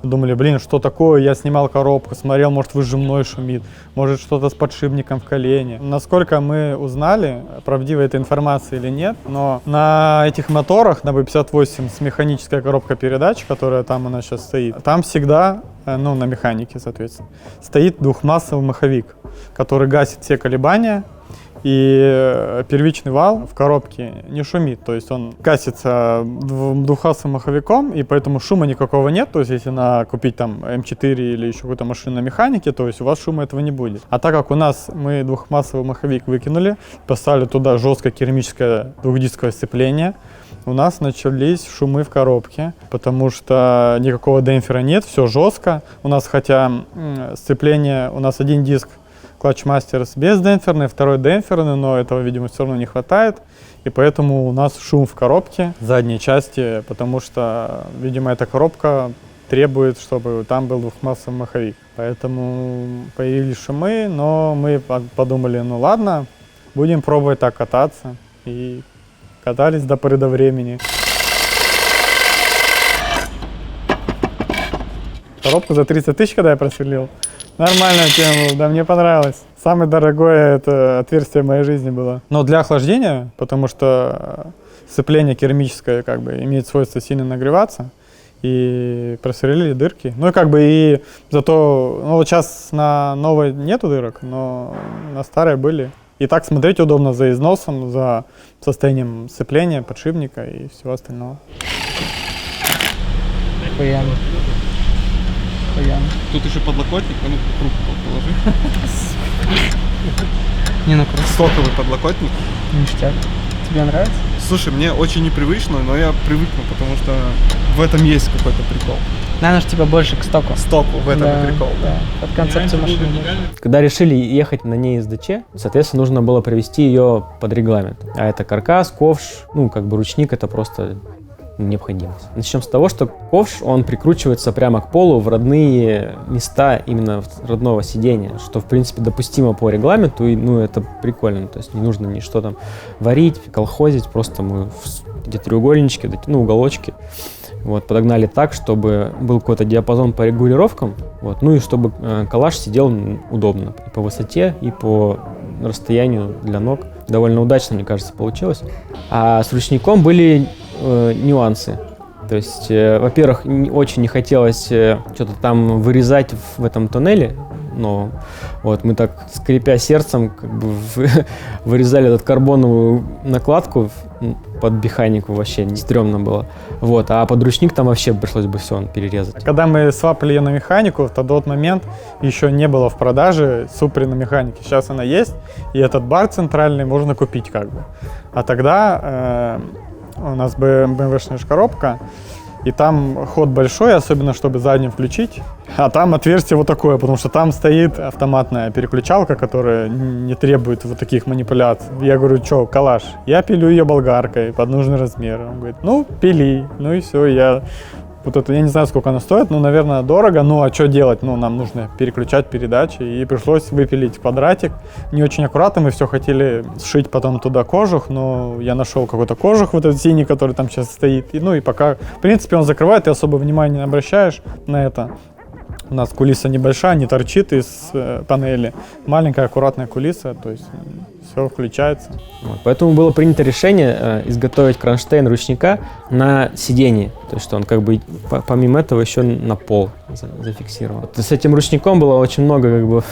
Думали, блин, что такое, я снимал коробку, смотрел, может выжимной шумит, может что-то с подшипником в колене. Насколько мы узнали, правдива эта информация или нет, но на этих моторах, на B58 с механической коробкой передач, которая там у нас сейчас стоит, там всегда, ну на механике, соответственно, стоит двухмассовый маховик, который гасит все колебания. И первичный вал в коробке не шумит, то есть он гасится двухмассовым маховиком, и поэтому шума никакого нет. То есть если купить там М4 или еще какую-то машину на механике, то есть у вас шума этого не будет. А так как у нас мы двухмассовый маховик выкинули, поставили туда жесткое керамическое двухдисковое сцепление, у нас начались шумы в коробке, потому что никакого демпфера нет, все жестко. У нас хотя сцепление, у нас один диск Clutchmaster без демпферный, второй демпферный, но этого, видимо, все равно не хватает. И поэтому у нас шум в коробке задней части, потому что, видимо, эта коробка требует, чтобы там был двухмассовый маховик. Поэтому появились шумы, но мы подумали, ну ладно, будем пробовать так кататься. И катались до поры до времени. Коробку за 30 тысяч, когда я просверлил. Нормальная тема, да, мне понравилось. Самое дорогое это отверстие в моей жизни было. Но для охлаждения, потому что сцепление керамическое как бы имеет свойство сильно нагреваться, и просверлили дырки. Ну и как бы и зато, ну вот сейчас на новой нету дырок, но на старой были. И так смотреть удобно за износом, за состоянием сцепления, подшипника и всего остального. Охуенно. Тут еще подлокотник, а ну трубку положи. Не, ну круто. Стоковый подлокотник. Ништяк. Тебе нравится? Слушай, мне очень непривычно, но я привыкну, потому что в этом есть какой-то прикол. Наверное, же типа больше к стоку. Стоку, в этом и прикол. Да, под концепцию машины. Когда решили ехать на ней СДЧ, соответственно, нужно было привести ее под регламент. А это каркас, ковш, ну, как бы ручник, это просто необходимость. Начнем с того, что ковш, он прикручивается прямо к полу в родные места именно родного сидения, что, в принципе, допустимо по регламенту, и, ну, это прикольно, то есть не нужно ничто там варить, колхозить, просто мы эти треугольнички, ну, уголочки, вот, подогнали так, чтобы был какой-то диапазон по регулировкам, вот, ну и чтобы калаш сидел удобно и по высоте, и по расстоянию для ног. Довольно удачно, мне кажется, получилось. А с ручником были нюансы. То есть, во-первых, очень не хотелось что-то там вырезать в этом тоннеле, но вот мы так, скрипя сердцем, как бы вырезали эту карбоновую накладку под механику, вообще стрёмно было. Вот, а под ручник там вообще пришлось бы все перерезать. Когда мы свапали ее на механику, в тот момент еще не было в продаже Supra на механике. Сейчас она есть, и этот бар центральный можно купить как бы. А тогда у нас BMW-шная коробка, и там ход большой, особенно чтобы задним включить, а там отверстие вот такое, потому что там стоит автоматная переключалка, которая не требует вот таких манипуляций. Я говорю, что, калаш? Я пилю ее болгаркой под нужный размер. Он говорит, ну, пили. Ну и все, я не знаю, сколько она стоит, но, наверное, дорого. Ну, а что делать? Ну, нам нужно переключать передачи, и пришлось выпилить квадратик. Не очень аккуратно, мы все хотели сшить потом туда кожух, но я нашел какой-то кожух, вот этот синий, который там сейчас стоит. И, ну, и пока, в принципе, он закрывает, ты особо внимания не обращаешь на это. У нас кулиса небольшая, не торчит из панели. Маленькая, аккуратная кулиса, то есть все включается. Вот, поэтому было принято решение изготовить кронштейн ручника на сиденье. То есть, что он как бы помимо этого еще на пол зафиксирован. С этим ручником было очень много как бы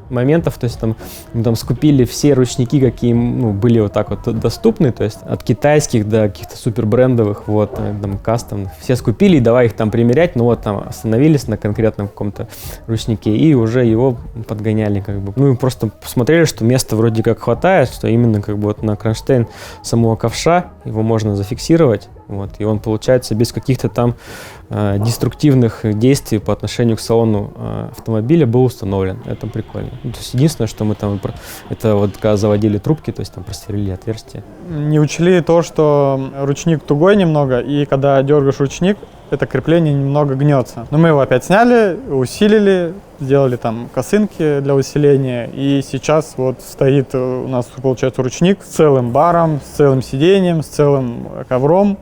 моментов, то есть мы там скупили все ручники, какие были вот так вот доступны, то есть от китайских до каких-то супер брендовых, вот, там, кастомных, все скупили и давай их там примерять, ну вот там остановились на конкретном каком-то ручнике и уже его подгоняли как бы. Ну и просто посмотрели, что места вроде как хватает, что именно как бы вот на кронштейн самого ковша его можно зафиксировать, вот, и он получается без каких-то там деструктивных действий по отношению к салону автомобиля был установлен. Это прикольно. Ну, то есть единственное, что мы там, это вот когда заводили трубки, то есть там просверлили отверстия. Не учли то, что ручник тугой немного, и когда дергаешь ручник, это крепление немного гнется. Но мы его опять сняли, усилили, сделали там косынки для усиления, и сейчас вот стоит у нас, получается, ручник с целым баром, с целым сиденьем, с целым ковром.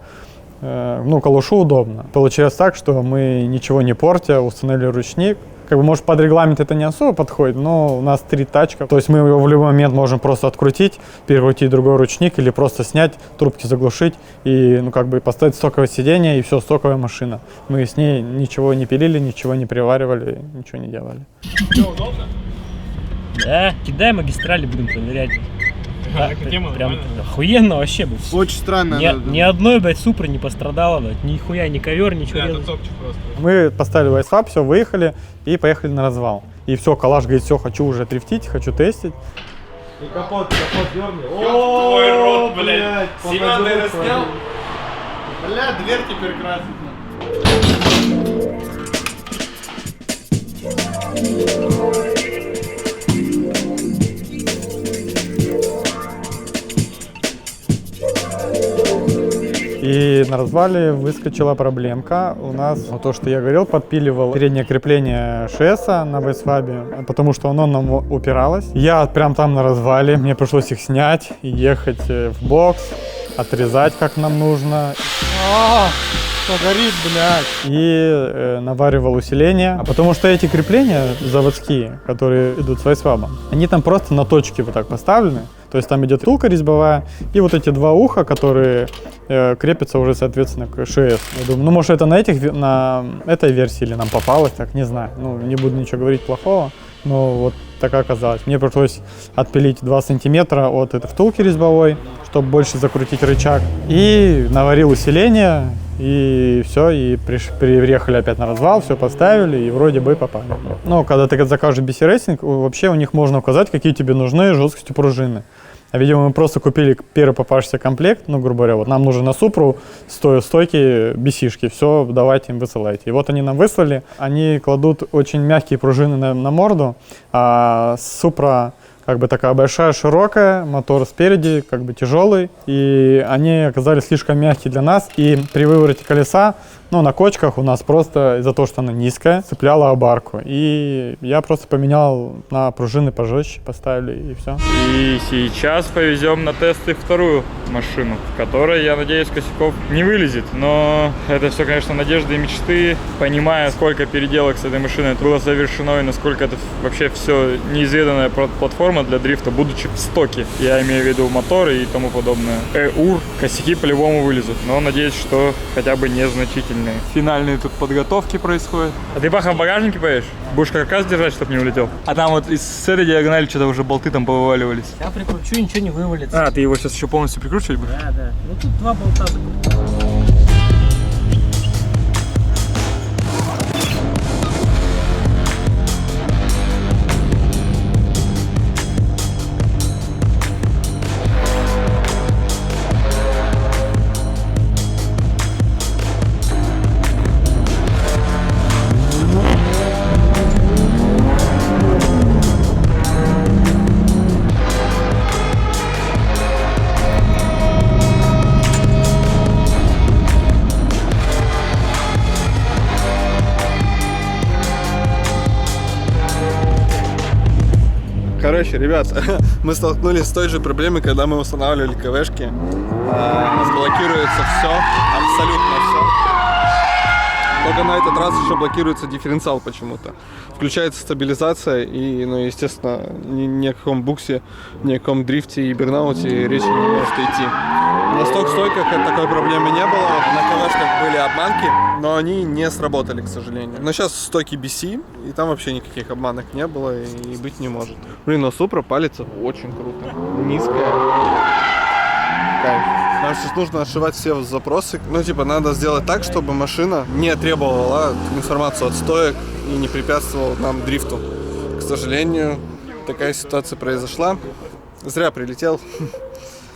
ну, калушу удобно. Получилось так, что мы, ничего не портя, установили ручник. Как бы, может, под регламент это не особо подходит, но у нас 3 тачка. То есть мы его в любой момент можем просто открутить, перекрутить другой ручник или просто снять, трубки заглушить и, ну, как бы поставить стоковое сиденье, и все, стоковая машина. Мы с ней ничего не пилили, ничего не приваривали, ничего не делали. Да, кидай магистрали, будем проверять. Да, прям охуенно вообще, блядь. Очень странно. Ни одной, блядь, Супры не пострадало, блядь. Нихуя, ни ковер, ничего. Это топчик просто. Мы поставили вайсвап, все, выехали и поехали на развал. И все, калаш говорит, все, хочу уже дрифтить, хочу тестить. И капот дерни. Твой рот, блядь. Семен, ты это снял? Бля, дверь теперь красит. И на развале выскочила проблемка. У нас, вот то, что я говорил, подпиливал переднее крепление ШС на вайсвабе, потому что оно нам упиралось. Я прям там на развале, мне пришлось их снять и ехать в бокс, отрезать как нам нужно. Что горит, блядь. И наваривал усиление. Потому что эти крепления заводские, которые идут с вайсвабом, они там просто на точке вот так поставлены. То есть там идет втулка резьбовая и вот эти 2 уха, которые крепятся уже, соответственно, к ШС. Я думаю, ну, может, это на этой версии или нам попалось, так не знаю. Ну, не буду ничего говорить плохого, но вот так оказалось. Мне пришлось отпилить 2 сантиметра от этой втулки резьбовой, чтобы больше закрутить рычаг. И наварил усиление, и все, и приехали опять на развал, все поставили, и вроде бы попали. Но когда ты закажешь BC Racing, вообще у них можно указать, какие тебе нужны жесткости пружины. А, видимо, мы просто купили первый попавшийся комплект, ну, грубо говоря, вот нам нужно на Супру стойки BC-шки, все, давайте им высылайте. И вот они нам выслали, они кладут очень мягкие пружины на морду, а Супра как бы такая большая, широкая, мотор спереди, как бы тяжелый, и они оказались слишком мягкие для нас, и при вывороте колеса, ну, на кочках у нас просто из-за того, что она низкая, цепляла обарку, и я просто поменял на пружины пожестче, поставили, и все. И сейчас повезем на тесты вторую машину, в которой, я надеюсь, Косяков не вылезет, но это все, конечно, надежды и мечты, понимая, сколько переделок с этой машиной было совершено и насколько это вообще все неизведанная платформа для дрифта, будучи в стоке. Я имею в виду моторы и тому подобное. УР, косяки по-любому вылезут, но надеюсь, что хотя бы незначительные. Финальные тут подготовки происходят. А ты, Паха, в багажнике поедешь? Будешь каркас держать, чтобы не улетел? А там вот с этой диагонали что-то уже болты там повываливались. Я прикручу, ничего не вывалится. А, ты его сейчас еще полностью прикручивать будешь? Да, да. Ну тут 2 болта закрутил. Короче, ребят, мы столкнулись с той же проблемой, когда мы устанавливали КВшки. У нас блокируется все, абсолютно все. Только на этот раз еще блокируется дифференциал почему-то. Включается стабилизация и, ну, естественно, ни о каком буксе, ни о каком дрифте и бернауте речи не может идти. На сток-стойках такой проблемы не было, на КВшках были обманки, но они не сработали, к сожалению. Но сейчас стойки BC, и там вообще никаких обманок не было и быть не может. Блин, но Супра палится очень круто, низкая. Кайф. Нам сейчас нужно отшивать все запросы. Ну, типа, надо сделать так, чтобы машина не требовала информацию от стоек и не препятствовала нам дрифту. К сожалению, такая ситуация произошла. Зря прилетел.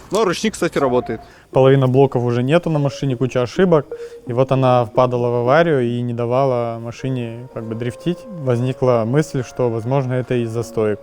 Но ручник, кстати, работает. Половина блоков уже нету на машине, куча ошибок. И вот она впадала в аварию и не давала машине как бы дрифтить. Возникла мысль, что, возможно, это из-за стоек.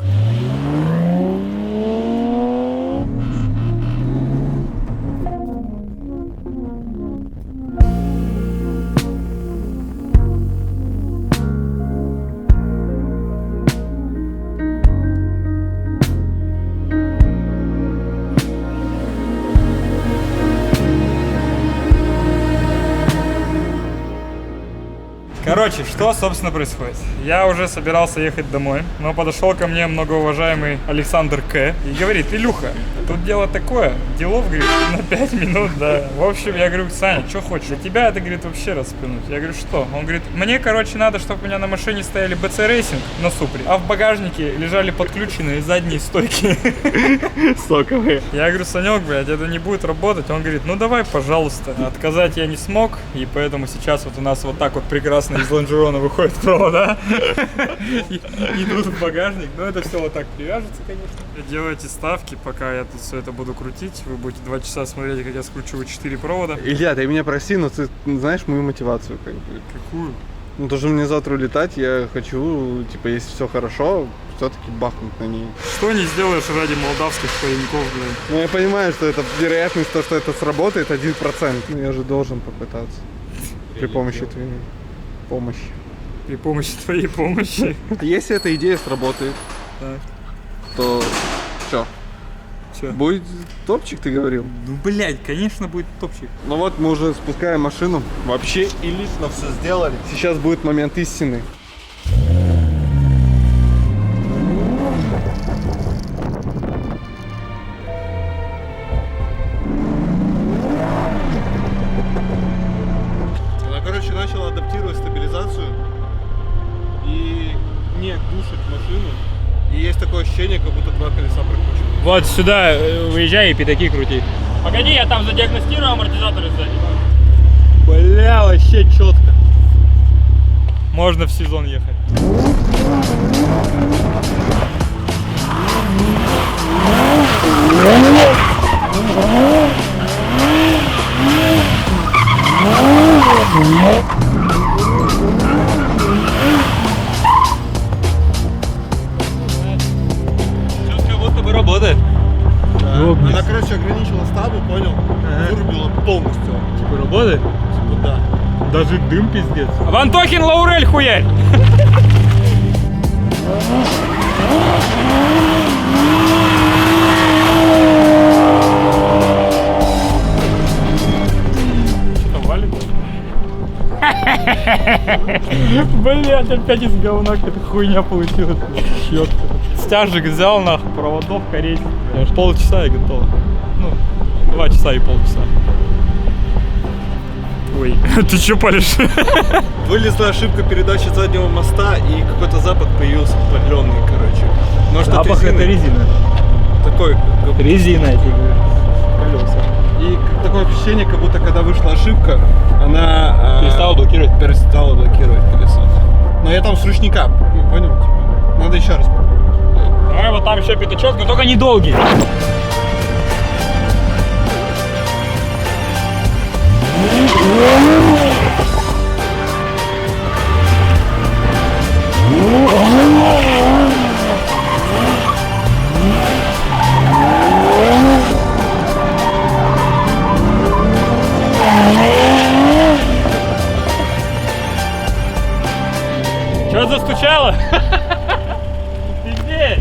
Короче, что, собственно, происходит? Я уже собирался ехать домой, но подошел ко мне многоуважаемый Александр К. и говорит: Илюха, тут дело такое, делов, говорит, на 5 минут, да. В общем, я говорю: Саня, что хочешь? Для тебя это, говорит, вообще распинуть. Я говорю: что? Он говорит: мне, короче, надо, чтобы у меня на машине стояли BC Racing на Супре, а в багажнике лежали подключенные задние стойки соковые. Я говорю: Санек, блядь, это не будет работать. Он говорит: ну давай, пожалуйста. Отказать я не смог, и поэтому сейчас вот у нас вот так вот прекрасно из лонжерона выходит провода. Идут в багажник. Но это все вот так привяжется, конечно. Делайте ставки, пока я тут все это буду крутить. Вы будете 2 часа смотреть, как я скручиваю 4 провода. Илья, ты меня прости, но ты знаешь мою мотивацию как бы. Какую? Ну, то, что мне завтра улетать, я хочу, типа, если все хорошо, все-таки бахнуть на ней. Что не сделаешь ради молдавских пареньков, блин? Ну, я понимаю, что это вероятность, то, что это сработает, 1%. Ну, я же должен попытаться. При помощи твоей помощи. При помощи твоей помощи. Если эта идея сработает, то что? Будет топчик, ты говорил? Ну, блядь, конечно, будет топчик. Ну вот, мы уже спускаем машину. Вообще и лично все сделали. Сейчас будет момент истины. Она, короче, начала адаптировать стабилизацию и не душит машину. И есть такое ощущение, как будто 2 колеса прикручены. Вот сюда выезжай и пятаки крути. Погоди, я там задиагностирую амортизаторы сзади. Бля, вообще четко. Можно в сезон ехать. Сейчас как будто бы работает. Она, короче, ограничила стабу, понял? Вырубила полностью. Типа работает? Типа да. Даже дым пиздец. Вантохин Лаурель хуярь! Что-то валит? Блядь, опять из говна какая-то хуйня получилась. Чёрт. Стяжек взял, нахуй, проводов корейских. Может, полчаса и готово. Ну, 2 часа и полчаса. Ой, ты чё палишь? Вылезла ошибка передачи заднего моста, и какой-то запах появился паленый, короче. Может, запах это резина. Такой, как резина, я тебе говорю. Колеса. И такое ощущение, как будто когда вышла ошибка, она перестала блокировать колесо. Но я там с ручника, понял? Типа, надо еще раз попробовать. Давай вот там еще пятачок, но только недолгий. Что застучало? Пиздец!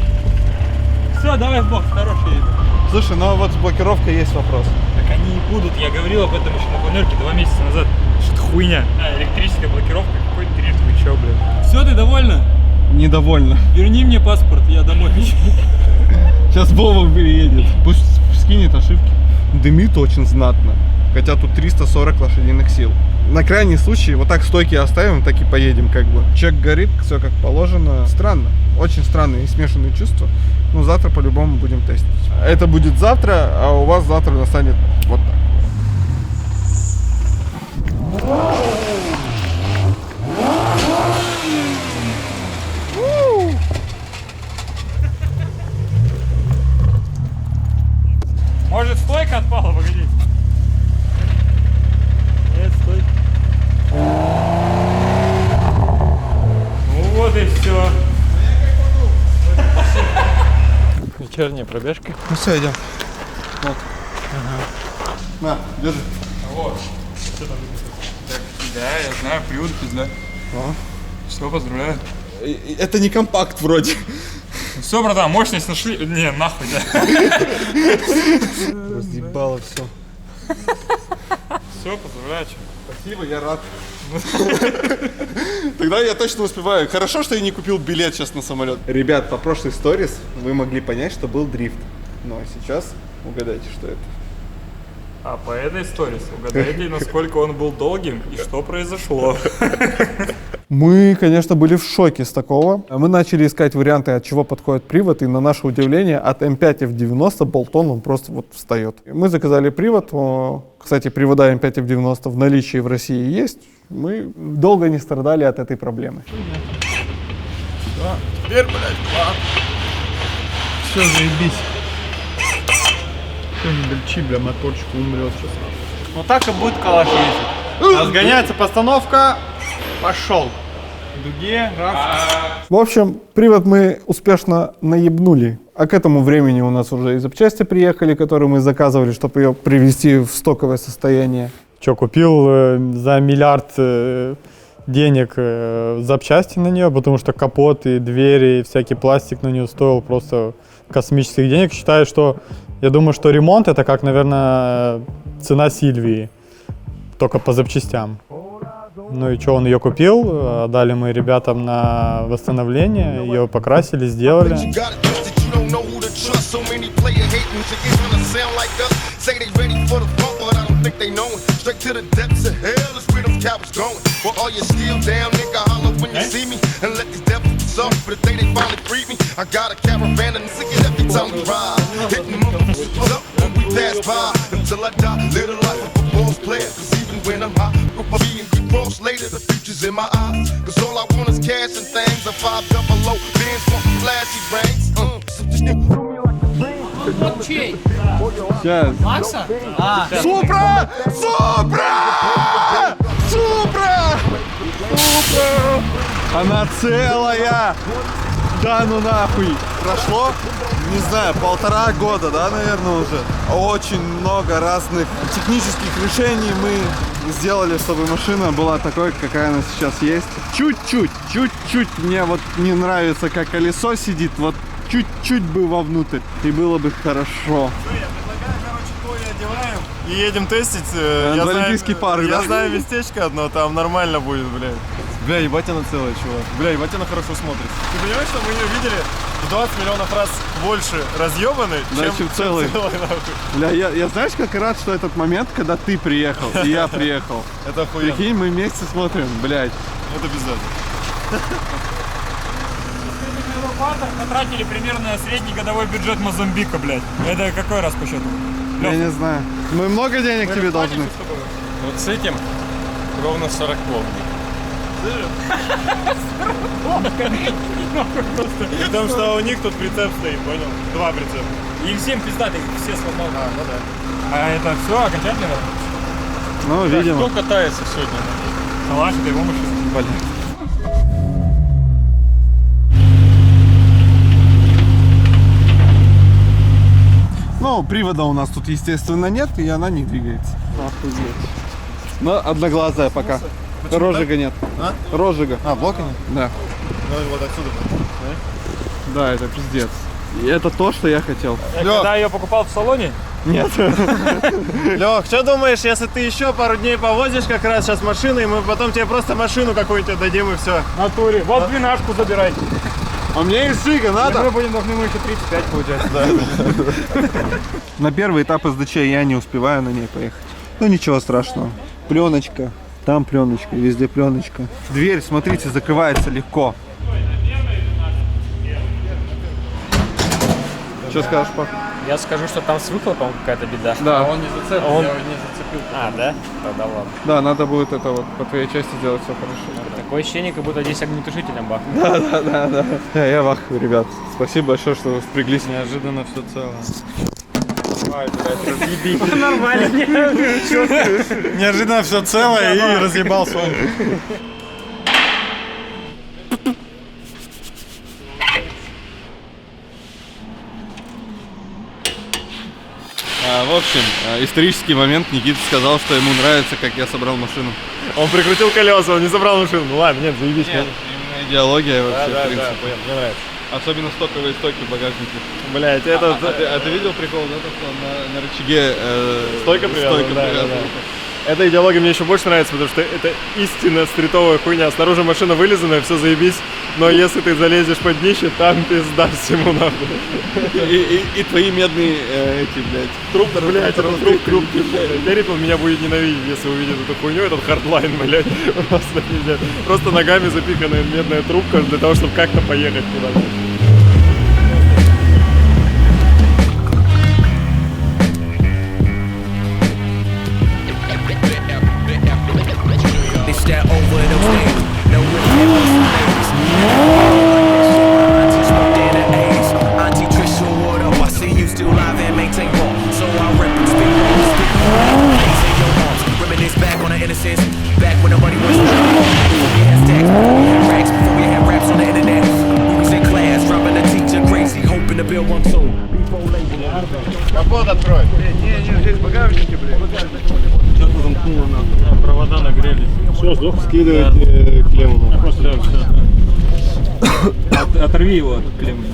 Все, давай в бок, хороший едет. Слушай, ну вот с блокировкой есть вопрос. Так они и будут, я говорил об этом еще на планерке 2 месяца назад. Что-то хуйня. Электрическая блокировка, какой дрифт, вы чё, блядь? Все, ты довольна? Недовольно. Верни мне паспорт, я домой хочу. Сейчас Вова переедет. Пусть скинет ошибки. Дымит очень знатно. Хотя тут 340 лошадиных сил. На крайний случай вот так стойки оставим, так и поедем как бы. Чек горит, все как положено. Странно. Очень странные и смешанные чувства. Но завтра по-любому будем тестить. Это будет завтра, а у вас завтра настанет вот так. Может, стойка отпала, погоди. Нет, стойка. Ну вот и все. Вечерняя пробежка. Ну все, идем. Вот. На, держи. Вот. Что там? Так, да, я знаю, привод пизда. Все, поздравляю. Это не компакт вроде. Все, братан, мощность нашли. Не, нахуй, да. Разъебало все. Все, поздравляю, чё. Спасибо, я рад. Тогда я точно успеваю. Хорошо, что я не купил билет сейчас на самолет. Ребят, по прошлой сторис вы могли понять, что был дрифт. Но сейчас угадайте, что это. А по этой истории угадайте, насколько он был долгим и что произошло. Мы, конечно, были в шоке с такого. Мы начали искать варианты, от чего подходит привод, и на наше удивление, от М5 F90 болтон он просто вот встает. Мы заказали привод. Кстати, привода М5 F90 в наличии в России есть. Мы долго не страдали от этой проблемы. Теперь, блядь, Все, заебись. Все, не дальчи, бля, моторчик умрет сейчас. Вот так и будет калаш ездить. Разгоняется постановка. Пошел. Дуге, раз. В общем, привод мы успешно наебнули. А к этому времени у нас уже и запчасти приехали, которые мы заказывали, чтобы ее привести в стоковое состояние. Че, купил за миллиард денег запчасти на нее, потому что капот и двери и всякий пластик на нее стоил просто космических денег. Считаю, что, я думаю, что ремонт это как, наверное, цена Сильвии, только по запчастям. Ну и что, он ее купил, отдали мы ребятам на восстановление, ее покрасили, сделали. Later, the future's in my eyes. Cause all I want is cash and things. A 5 double low, bands want flashy brains. Сейчас. Макса? Супра! Супра! Супра! Супра! Она целая! Да ну нахуй! Прошло, не знаю, 1,5 года, да, наверное, уже. Очень много разных технических решений мы сделали, чтобы машина была такой, какая она сейчас есть. Чуть-чуть мне вот не нравится, как колесо сидит, вот чуть-чуть бы вовнутрь, и было бы хорошо. Я предлагаю, короче, Коля одеваем и едем тестить. Олимпийские пары, да? Я знаю местечко одно, там нормально будет, блядь. Бля, ебать она целая, чувак. Бля, ебать она хорошо смотрится. Ты понимаешь, что мы ее видели в 20 миллионов раз больше разъебанной, чем целый. Бля, я знаешь, как рад, что этот момент, когда ты приехал, и я приехал. Это охуенно. Прикинь, мы вместе смотрим, блядь. Это пиздец. Потратили примерно средний годовой бюджет Мозамбика, блядь. Это какой раз по счету? Я не знаю. Мы много денег тебе должны. Вот с этим ровно 40 лов. Потому что у них тут прицеп стоит, понял? 2 прицепа. Им всем пиздатый, все сломал. А, ну да. А это все окончательно? Ну, видимо. Кто катается сегодня? Калаш, это его машина. Блин. Ну, привода у нас тут, естественно, нет, и она не двигается. Охуеть. Но одноглазая пока. Розжига нет. А? Розжига. А, блока нет? Да. Ну вот отсюда. Да, это пиздец. И это то, что я хотел. Когда ее покупал в салоне? Нет. Лёх, что думаешь, если ты еще пару дней повозишь как раз сейчас машину, и мы потом тебе просто машину какую-нибудь дадим и все. В натуре. Вот 12-ку забирай. А мне из Жига надо? Мы будем должны еще 35 получается. Да. На первый этап СДЧ я не успеваю на ней поехать. Ну ничего страшного. Пленочка, там пленочка, везде пленочка. Дверь, смотрите, закрывается легко. Что скажешь, пап? Я скажу, что там с выхлопом какая-то беда. Да. Он не зацепил, Он- я его не зацепил. А, да? Тогда ладно. Да, надо будет это вот по твоей части сделать все хорошо. Такое ощущение, как будто здесь огнетушителем бахнули. Да. Я в ахуе, ребят. Спасибо большое, что вы впряглись. Неожиданно все цело. Нормально. Неожиданно все целое и разъебался он. В общем, исторический момент. Никита сказал, что ему нравится, как я собрал машину. Он прикрутил колеса, он не забрал машину. Ну ладно, нет, заебись. Нет, именно идеология вообще, в принципе. понял, мне нравится. Особенно стоковые стойки в багажнике. Блять, это... А ты видел прикол, да, то, что на рычаге Стойка привязана, да. Эта идеология мне еще больше нравится, потому что это истинно стритовая хуйня. Снаружи машина вылизанная, все заебись, но если ты залезешь под днище, там пизда всему нахуй. И твои медные эти, блядь, трубки. Блядь, трубки. Рипл меня будет ненавидеть, если увидит эту хуйню, этот хардлайн, блядь. Просто пиздец. Просто ногами запиханная медная трубка для того, чтобы как-то поехать куда-то. Капот открой. Не, здесь багажники, блядь. Что-то замкнуло нахуй. Провода нагрелись. Все, жду. Скидывайте клемму. Все. Оторви его от клеммы.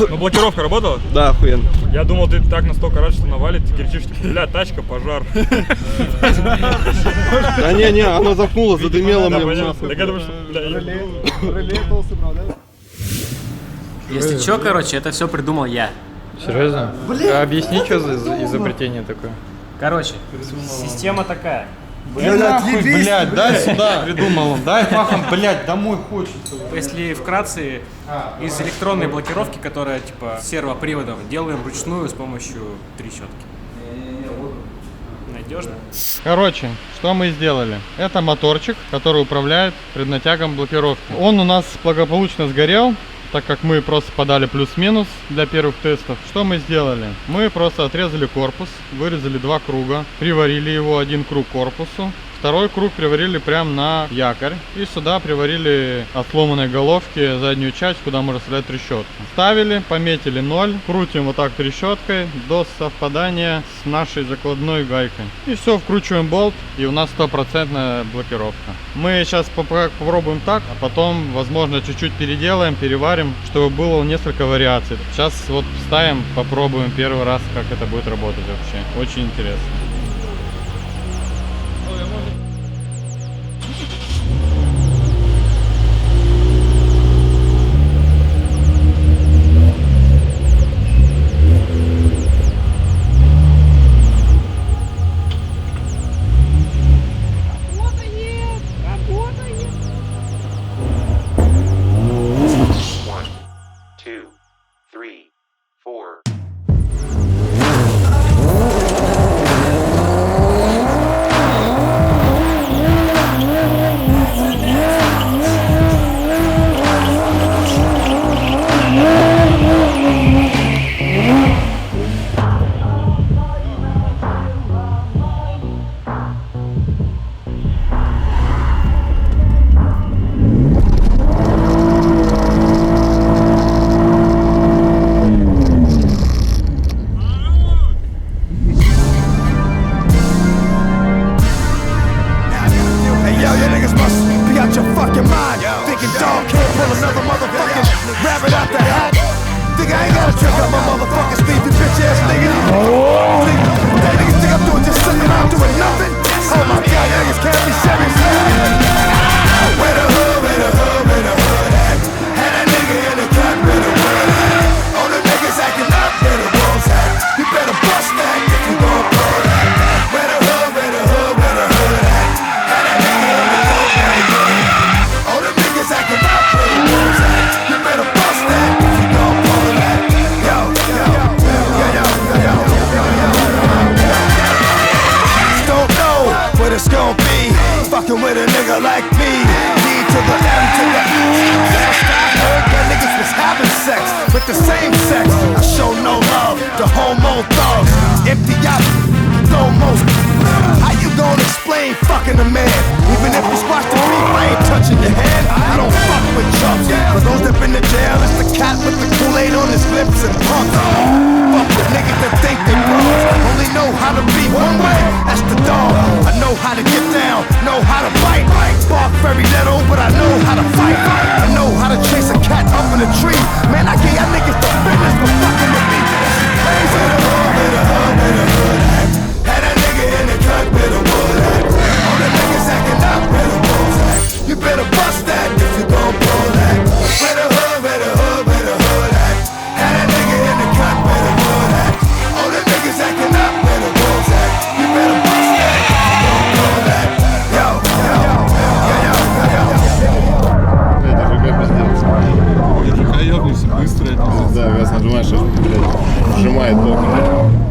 Ну, блокировка работала? Да, охуенно. Я думал, ты так настолько рад, что навалит, ты кричишь, бля, тачка, пожар. Да не, она замкнула, задымела мне в нос. Так я думаю, что, бля, Если чё, короче, это все придумал я. Серьезно? А объясни, что за изобретение такое? Короче, система такая. Блядь, дай сюда. Придумал он. Дай пахом, блядь, домой хочется. Если вкратце, из электронной блокировки, которая типа сервоприводом, делаем вручную с помощью трещотки. Надежно? Короче, что мы сделали? Это моторчик, который управляет преднатягом блокировки. Он у нас благополучно сгорел, так как мы просто подали плюс-минус для первых тестов. Что мы сделали? Мы просто отрезали корпус, вырезали 2 круга, приварили его, 1 круг к корпусу, второй круг приварили прямо на якорь. И сюда приварили от сломанной головки заднюю часть, куда можно вставлять трещотку. Ставили, пометили 0, крутим вот так трещоткой до совпадания с нашей закладной гайкой. И все, вкручиваем болт, и у нас 100% блокировка. Мы сейчас попробуем так, а потом, возможно, чуть-чуть переделаем, переварим, чтобы было несколько вариаций. Сейчас вот ставим, попробуем первый раз, как это будет работать вообще. Очень интересно. Had a nigga in the cut with a wood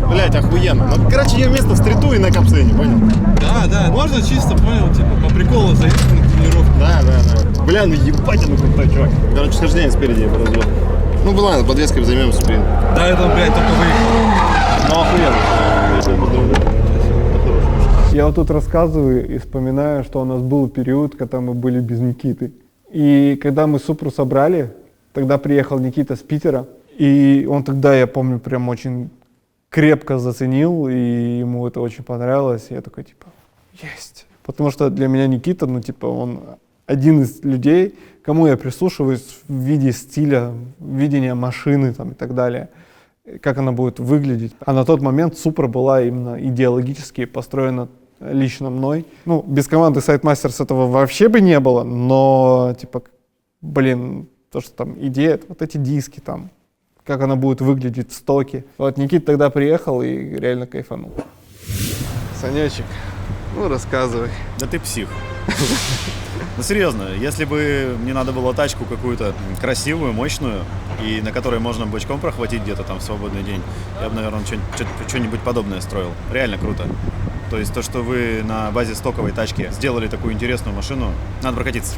Блять, охуенно. Ну, короче, ее место в стриту и на капсыне, понял? Да, можно чисто, понял, типа по приколу заехать на тренировку. Да. Бля, ну ебать, ну крутой чувак. Короче, схождение спереди я развел. Ну, ладно, подвеской займемся, блин. Да, это, блядь, только выехал. Ну, охуенно. Я вот тут рассказываю и вспоминаю, что у нас был период, когда мы были без Никиты. И когда мы Супру собрали, тогда приехал Никита с Питера, и он тогда, я помню, прям очень крепко заценил, и ему это очень понравилось. И я такой, типа, есть. Потому что для меня Никита, ну, типа, он один из людей, кому я прислушиваюсь в виде стиля, видения машины там, и так далее, как она будет выглядеть. А на тот момент Супра была именно идеологически построена лично мной. Ну, без команды Sidemasters этого вообще бы не было, но, типа, блин, то, что там идея, вот эти диски там, как она будет выглядеть в стоке. Вот Никита тогда приехал и реально кайфанул. Санечек, ну рассказывай. Да ты псих. Ну серьезно, если бы мне надо было тачку какую-то красивую, мощную, и на которой можно бочком прохватить где-то там в свободный день, я бы, наверное, что-нибудь подобное строил. Реально круто. То есть то, что вы на базе стоковой тачки сделали такую интересную машину, надо прокатиться.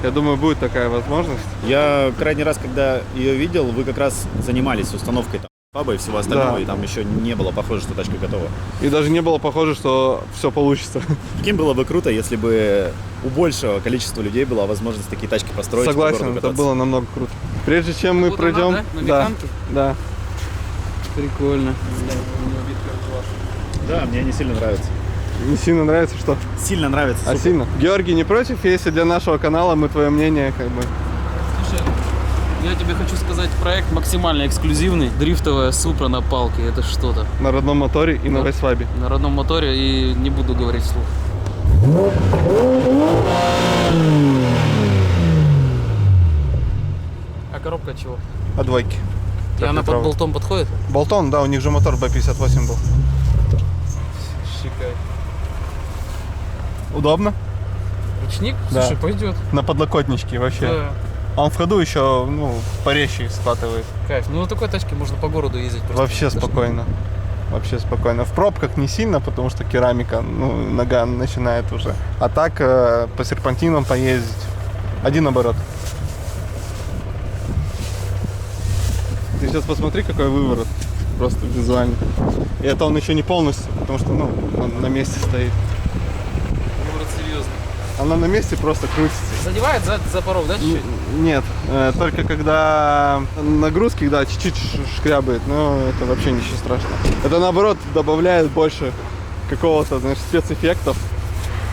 Я думаю, будет такая возможность. Я крайний раз, когда ее видел, вы как раз занимались установкой там паба и всего остального, Да. и там еще не было похоже, что тачка готова. И даже не было похоже, что все получится. Каким было бы круто, если бы у большего количества людей была возможность такие тачки построить. Согласен, это было намного круто. Прежде чем мы пройдем... да? На механке? Да. Прикольно. Да, мне не сильно нравится. Не сильно нравится, что? Сильно нравится. А супер. сильно? Георгий, не против, если для нашего канала мы твое мнение как бы... Слушай, я тебе хочу сказать, проект максимально эксклюзивный. Дрифтовая Супра на палке, это что-то. На родном моторе и на вайсвабе. На родном моторе, и не буду говорить вслух. А коробка чего? От двойки. И она под болтом подходит? Болтон, да, у них же мотор B58 был. Шикай. Удобно? Ручник? Да. Слушай, пойдет. На подлокотничке вообще. Да. Он в ходу еще, ну, порезче схватывает. Кайф. Ну на такой тачке можно по городу ездить. просто. Вообще спокойно. Вообще спокойно. В пробках не сильно, потому что керамика, ну, нога начинает уже. А так по серпантинам поездить. Один оборот. Ты сейчас посмотри, какой выворот. Просто визуально. И это он еще не полностью, потому что, ну, он на месте стоит. Город серьезно. Она на месте просто крутится. Задевает за порог, да, чуть-чуть? Нет, только когда нагрузки, да, чуть-чуть шкрябает, но это вообще ничего страшного. Это наоборот добавляет больше какого-то, знаешь, спецэффектов.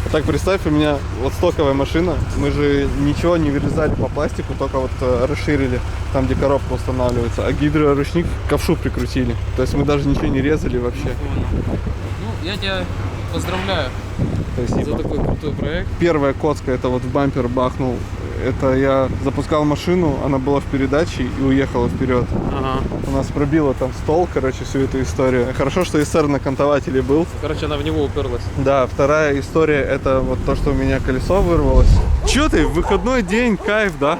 А так представь, у меня вот стоковая машина, мы же ничего не вырезали по пластику, только вот расширили там, где коробка устанавливается, а гидроручник к ковшу прикрутили. То есть мы даже ничего не резали вообще. Ну, я тебя поздравляю Спасибо. за такой крутой проект. Первая коцка, это вот в бампер бахнул. Это я запускал машину, она была в передаче и уехала вперед. Ага. У нас пробило там стол, короче, всю эту историю. Хорошо, что СР на кантователе был. Короче, она в него уперлась. Да, вторая история, это вот то, что у меня колесо вырвалось. Чё ты, в выходной день, кайф, да?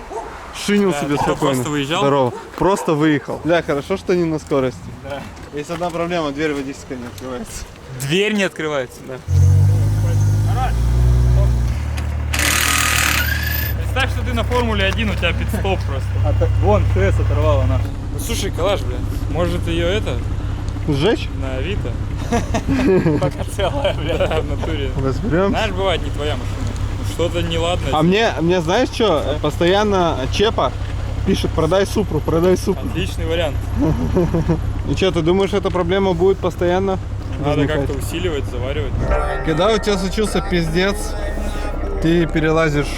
Шинил себе спокойно. Просто выезжал? Здорово. Просто выехал. Бля, хорошо, что не на скорости. Да. Есть одна проблема, дверь водительская не открывается. Дверь не открывается? Да. Представь, что ты на Формуле 1, у тебя пит-стоп просто. Вон, ТС оторвала нахуй. Ну, слушай, калаш, бля, может ее это... Сжечь? На Авито? Пока целая, бля. Да, в натуре. Разберем. Знаешь, бывает не твоя машина. Что-то неладное. А мне знаешь что? Постоянно Чепа пишет: продай Супру, продай Супру. Отличный вариант. И что, ты думаешь, эта проблема будет постоянно Надо возникать? как-то усиливать, заваривать. Когда у тебя случился пиздец, ты перелазишь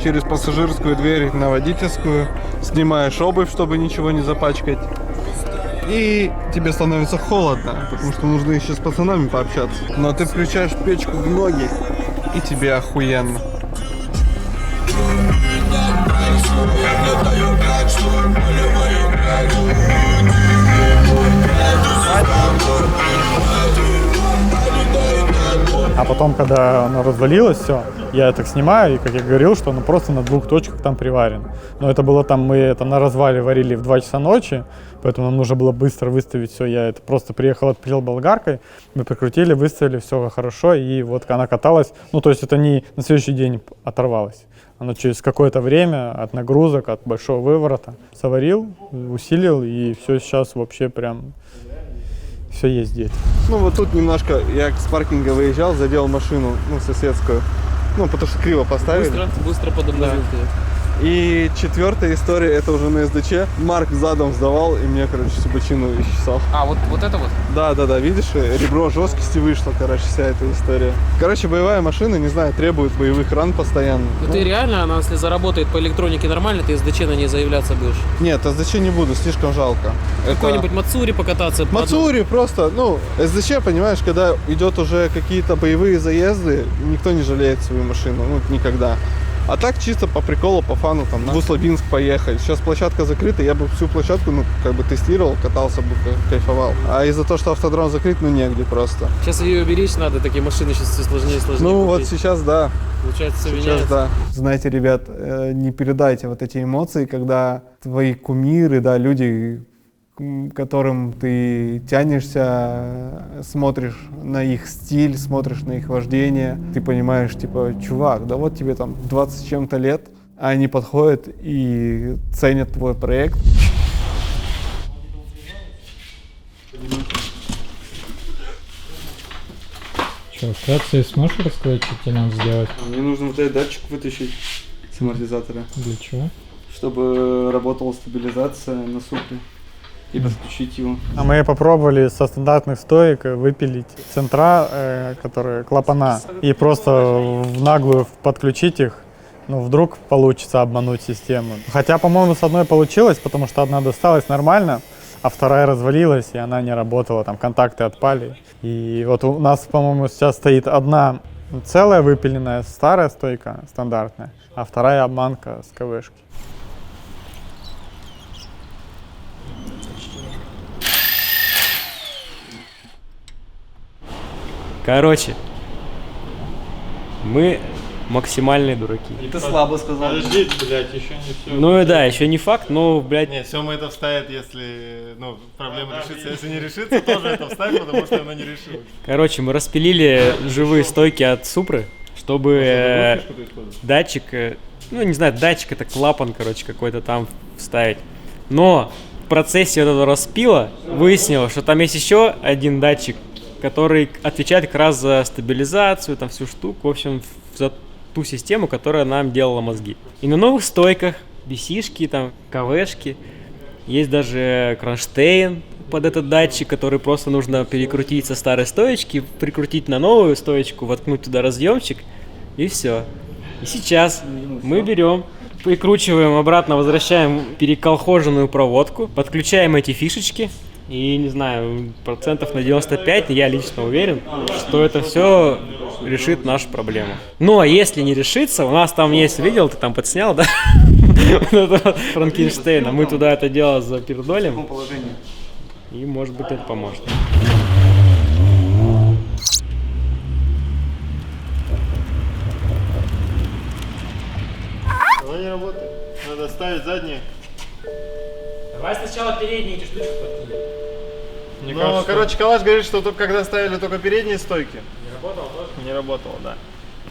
через пассажирскую дверь на водительскую, снимаешь обувь, чтобы ничего не запачкать. И тебе становится холодно, потому что нужно еще с пацанами пообщаться. Но ты включаешь печку в ноги, и тебе охуенно. А потом, когда оно развалилось, все, я так снимаю, и, как я говорил, что оно просто на 2 точках там приварено. Но это было там, мы это на развале варили в 2 часа ночи, поэтому нам нужно было быстро выставить все. Я это просто приехал, отпилил болгаркой, мы прикрутили, выставили, все хорошо, и вот она каталась. Ну, то есть это не на следующий день оторвалось. Оно через какое-то время от нагрузок, от большого выворота заварил, усилил, и все сейчас вообще прям все ездит. Ну вот тут немножко я с паркинга выезжал, задел машину, ну, соседскую. Ну, потому что криво поставили. Быстро подобновил ты. И четвертая история, это уже на СДЧ. Марк задом сдавал, и мне, короче, всю бочину исчесал. А, вот это вот? Да, видишь, ребро жесткости вышло, короче, вся эта история. Короче, боевая машина, не знаю, требует боевых ран постоянно. Ну, ты реально, она если заработает по электронике нормально, ты СДЧ на ней заявляться будешь? Нет, СДЧ не буду, слишком жалко. Какой-нибудь Мацури покататься? Мацури просто, ну, СДЧ, понимаешь, когда идет уже какие-то боевые заезды, никто не жалеет свою машину, ну, никогда. А так чисто по приколу, по фану, там, в Услабинск поехать. Сейчас площадка закрыта, я бы всю площадку, ну, как бы тестировал, катался бы, кайфовал. А из-за того, что автодром закрыт, ну, негде просто. Сейчас ее беречь надо, такие машины сейчас все сложнее и сложнее. Ну, купить. вот сейчас, да. Получается, все Сейчас, меняется. да. Знаете, ребят, не передайте вот эти эмоции, когда твои кумиры, да, люди, к которым ты тянешься, смотришь на их стиль, смотришь на их вождение, ты понимаешь, типа, чувак, да вот тебе там 20 с чем-то лет, а они подходят и ценят твой проект. Что, вкратце сможешь рассказать, что тебе надо сделать? Мне нужно вот этот датчик вытащить с амортизатора. Для чего? Чтобы работала стабилизация на супре. И подключить его. А мы попробовали со стандартных стоек выпилить центра, которые клапана, и просто в наглую подключить их. Ну, вдруг получится обмануть систему. Хотя, по-моему, с одной получилось, потому что одна досталась нормально, а вторая развалилась, и она не работала, там контакты отпали. И вот у нас, по-моему, сейчас стоит одна целая выпиленная старая стойка, стандартная, а вторая обманка с КВшки. Короче, мы максимальные дураки. И ты слабо сказал. Подожди, блядь, еще не все. Ну и да, еще не факт, но, блядь... Не, Сёма это вставит, если, ну, проблема решится. Если не решится, тоже это вставь, потому что она не решилась. Короче, мы распилили живые стойки от Супры, чтобы датчик, ну не знаю, датчик это клапан, короче, какой-то там вставить. Но в процессе вот этого распила выяснилось, что там есть еще один датчик, который отвечает как раз за стабилизацию, там всю штуку, в общем, за ту систему, которая нам делала мозги. И на новых стойках, BC-шки, там, КВшки, есть даже кронштейн под этот датчик, который просто нужно перекрутить со старой стоечки, прикрутить на новую стоечку, воткнуть туда разъемчик, и все. И сейчас мы берем, прикручиваем обратно, возвращаем переколхоженную проводку, подключаем эти фишечки, и, не знаю, процентов на 95, я лично уверен, что это все решит нашу проблему. Но если не решится, у нас там есть, видел, ты там подснял, да? Франкенштейна. Мы туда это дело запердолим. И, может быть, это поможет. Она не работает. Надо ставить задние. Давай сначала передние эти штучки подкинем. Ну, короче, Калаш говорит, что только когда ставили только передние стойки. Не работало тоже? Не работало, да.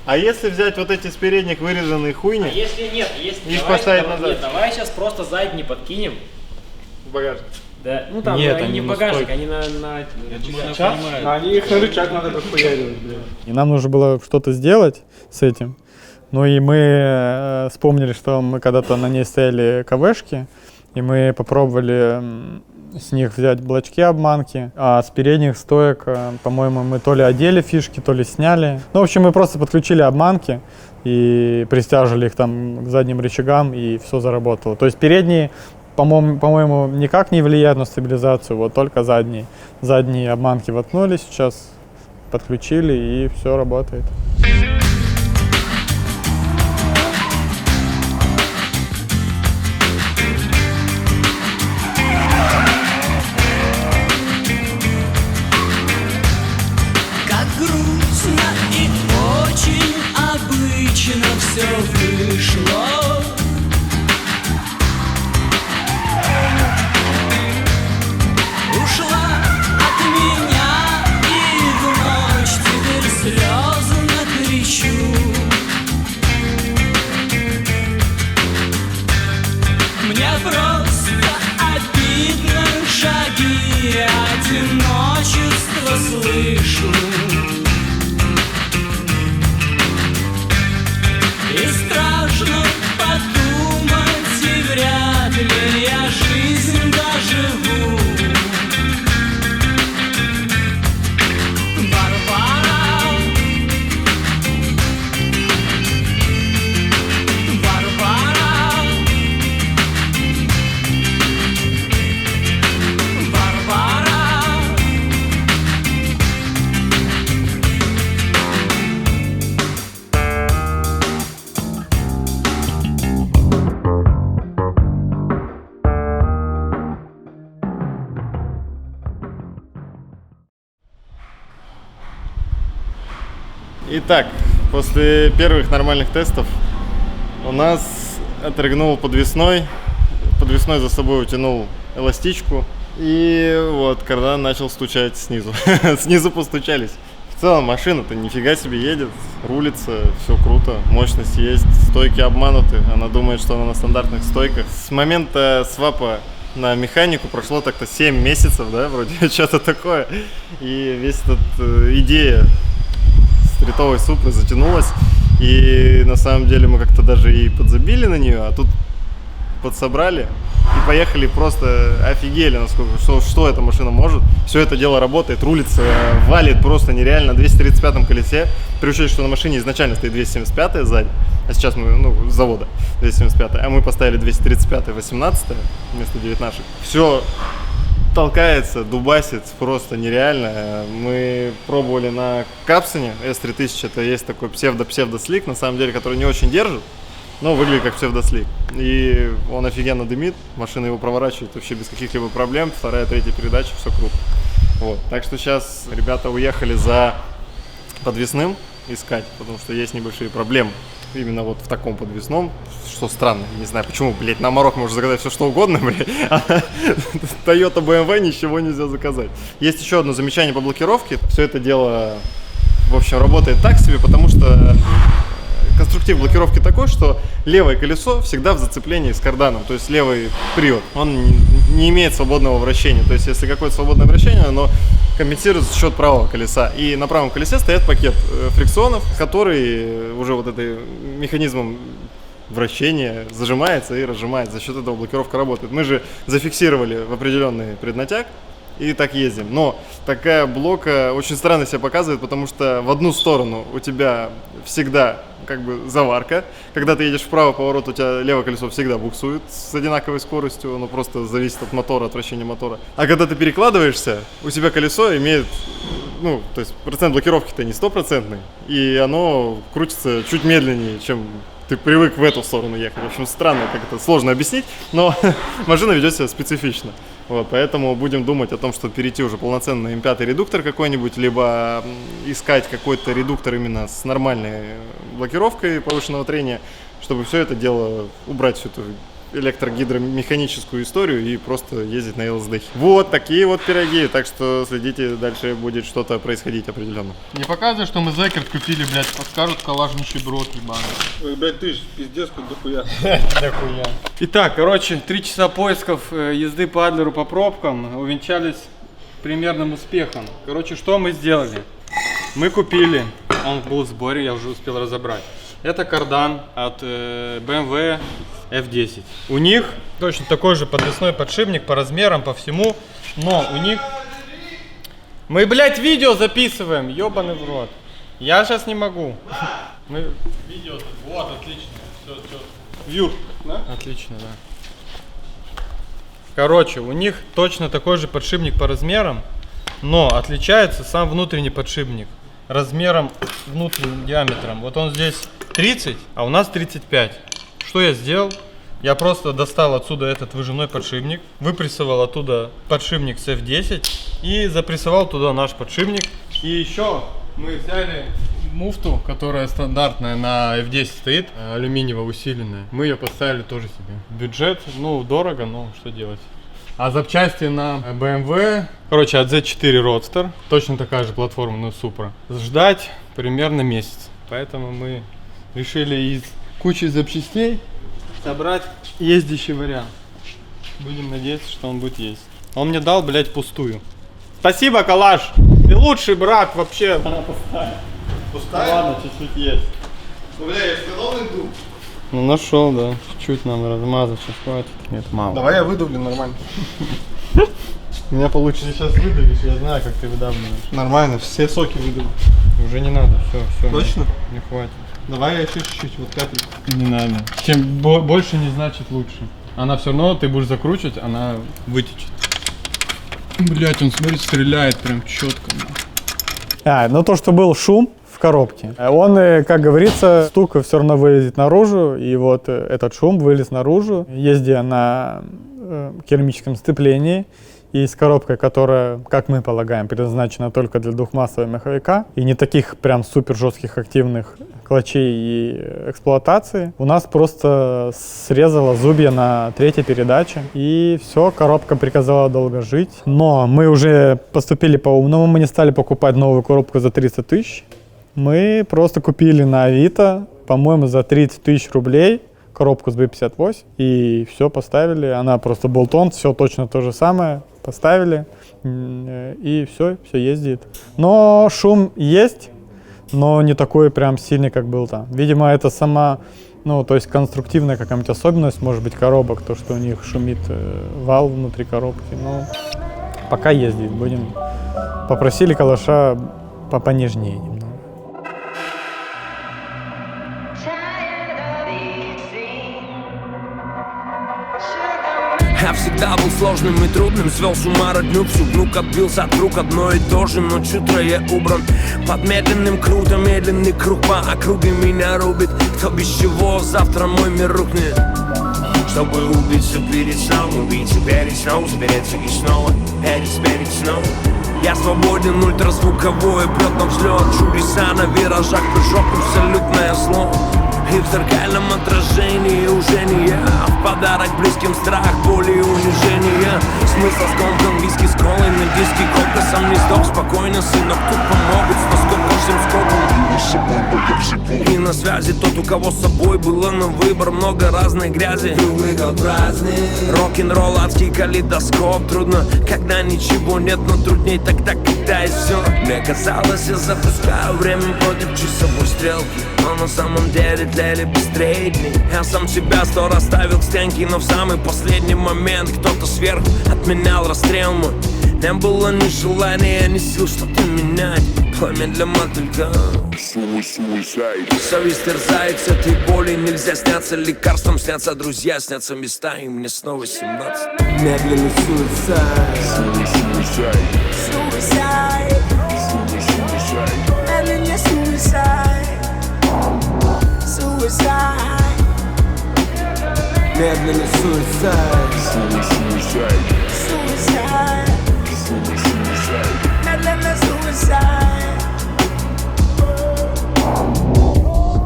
А если взять вот эти с передних вырезанные хуйни? А если нет, если их поставить назад. Нет, давай сейчас просто задние подкинем. В багажник. Да, ну там Нет, они не в на багажник, стойку. они на Они их на рычаг надо подхуяривать, блядь. И нам нужно было что-то сделать с этим. Ну и мы вспомнили, что мы когда-то на ней стояли КВшки, и мы попробовали с них взять блочки обманки, а с передних стоек, по-моему, мы то ли одели фишки, то ли сняли. Ну, в общем, мы просто подключили обманки и пристяжили их там к задним рычагам, и все заработало. То есть передние, по-моему, никак не влияют на стабилизацию, вот только задние. Задние обманки воткнули сейчас, подключили, и все работает. Все вышло. одиночество слышу. И страшно подумать, и вряд ли я жизнь доживу. Варвара, Варвара, Варвара. Итак, после первых нормальных тестов у нас отрыгнул подвесной. Подвесной за собой утянул эластичку. И вот кардан начал стучать снизу. Снизу постучались. В целом машина-то нифига себе едет, рулится, все круто, мощность есть, стойки обмануты. Она думает, что она на стандартных стойках. С момента свапа на механику прошло так-то 7 месяцев, да, вроде что-то такое. И весь этот идея стритовой Супры затянулась. И на самом деле мы как-то даже и подзабили на нее, а тут подсобрали и поехали, просто офигели, насколько, что эта машина может. Все это дело работает, рулится, валит просто нереально на 235-м колесе. При учете, что на машине изначально стоит 275-я сзади, а сейчас мы, с завода 275-я, а мы поставили 235-я 18-я вместо 19-х. Все толкается, дубасит просто нереально. Мы пробовали на Капсоне S3000, это есть такой псевдо-слик, на самом деле, который не очень держит, но выглядит как псевдослик. И он офигенно дымит, машина его проворачивает вообще без каких-либо проблем, вторая, третья передача, все круто. Вот. Так что сейчас ребята уехали за подвесным искать, потому что есть небольшие проблемы именно вот в таком подвесном, что странно, не знаю почему, блять, на Марок можно заказать все что угодно, блять, а Toyota BMW ничего нельзя заказать. Есть еще одно замечание по блокировке, все это дело, в общем, работает так себе, потому что конструктив блокировки такой, что левое колесо всегда в зацеплении с карданом, то есть левый привод, он не имеет свободного вращения, то есть если какое-то свободное вращение, оно компенсирует за счет правого колеса. И на правом колесе стоит пакет фрикционов, который уже вот этой механизмом вращения зажимается и разжимается, за счет этого блокировка работает. Мы же зафиксировали в определенный преднатяг и так ездим. Но такая блока очень странно себя показывает, потому что в одну сторону у тебя всегда как бы заварка. Когда ты едешь вправо поворот, у тебя левое колесо всегда буксует с одинаковой скоростью, оно просто зависит от мотора, от вращения мотора. А когда ты перекладываешься, у тебя колесо имеет, то есть процент блокировки-то не 100%, и оно крутится чуть медленнее, чем ты привык в эту сторону ехать. В общем, странно, как это сложно объяснить, но машина ведет себя специфично. Вот, поэтому будем думать о том, что перейти уже полноценно на М5 редуктор какой-нибудь, либо искать какой-то редуктор именно с нормальной блокировкой повышенного трения, чтобы все это дело убрать, всю эту электрогидромеханическую историю и просто ездить на ЛСД. Вот такие вот пироги, так что следите, дальше будет что-то происходить определенно. Не показывай, что мы Зекерт купили, блядь, подскажут калаш нищеброд ебаный. Ой, блядь, ты ж пиздец как дохуя. Дохуя. Итак, короче, 3 часа поисков езды по Адлеру по пробкам увенчались примерным успехом. Короче, что мы сделали? Мы купили, он был в сборе, я уже успел разобрать. Это кардан от BMW F10. У них точно такой же подвесной подшипник по размерам, по всему, но у них... Мы, блядь, видео записываем, ёбаный в рот. Я сейчас не могу. Мы... Видео, вот, отлично. Все. Вьюр, да? Отлично, да. Короче, у них точно такой же подшипник по размерам, но отличается сам внутренний подшипник размером, внутренним диаметром. Вот он здесь 30, а у нас 35. Что я сделал? Я просто достал отсюда этот выжимной подшипник, выпрессовал оттуда подшипник с F10 и запрессовал туда наш подшипник. И еще мы взяли муфту, которая стандартная на F10 стоит, алюминиево усиленная. Мы ее поставили тоже себе. Бюджет, дорого, но что делать. А запчасти на BMW, короче, от Z4 Roadster, точно такая же платформа, но Supra, ждать примерно месяц. Поэтому мы решили из кучи запчастей собрать ездящий вариант. Будем надеяться, что он будет ездить. Он мне дал, блядь, пустую. Спасибо, Калаш. Ты лучший брат вообще. Она Пустая? Ладно, чуть-чуть есть. Ну, бля, я сказал, найду. Ну нашел, да. Чуть-чуть нам размазать, сейчас хватит. Нет, мало. Давай я выдавлю нормально. У меня получится. Ты сейчас выдавишь, я знаю, как ты выдавливаешь. Нормально, все соки выдавлю. Уже не надо, все. Точно? Не хватит. Давай я еще чуть-чуть, вот капельку. Не надо. Чем больше не значит лучше. Она все равно, ты будешь закручивать, она вытечет. Блять, он, смотри, стреляет прям четко. Ну то, что был шум в коробке, он, как говорится, стук все равно вылезет наружу, и вот этот шум вылез наружу, ездя на керамическом сцеплении, и с коробкой, которая, как мы полагаем, предназначена только для двухмассового маховика, и не таких прям супер жестких активных клатчей и эксплуатации, у нас просто срезало зубья на третьей передаче, и все, коробка приказала долго жить. Но мы уже поступили по-умному, мы не стали покупать новую коробку за 300 тысяч, мы просто купили на Авито, по-моему, за 30 тысяч рублей, коробку с B58, и все поставили, она просто болтон, все точно то же самое, поставили, и все ездит. Но шум есть, но не такой прям сильный, как был там. Видимо, это сама, то есть конструктивная какая-нибудь особенность, может быть, коробок, то, что у них шумит вал внутри коробки, но пока ездит, будем. Попросили Калаша понежнее немного. Я всегда был сложным и трудным, свел с ума родню всю, внук отбился от рук одно и то же, но чутро я убран. Под медленным круто, медленный круг по округе меня рубит. Кто без чего, завтра мой мир рухнет. Чтобы убиться перед сном, убийца перед сном, забереться и снова, перед сном. Я свободен, ультразвуковой, прет на взлет, чудеса на виражах, прыжок, абсолютное слово. И в зеркальном отражении уже не я. В подарок близким страх, боль и унижение. Смысл скомкан, виски с колой на диске. Колка сам не сдох, спокойно, сынок, тут помогут. С насколько всем скопом. И на связи тот, у кого с собой было на выбор много разной грязи. Рок-н-ролл, адский калейдоскоп. Трудно, когда ничего нет, но трудней тогда, когда есть все. Мне казалось, я запускаю время против часовой стрелки, но на самом деле тлели быстрее дни. Я сам себя 100 раз ставил к стенке, но в самый последний момент кто-то сверху отменял расстрел мой. Не было ни желания, ни сил что-то менять. Пламя для мотылька. Совесть терзает с этой боли. Нельзя сняться лекарством, снятся друзья, снятся места, и мне снова 17. Медленный суицид. Медленный суицид. Медленный суицид.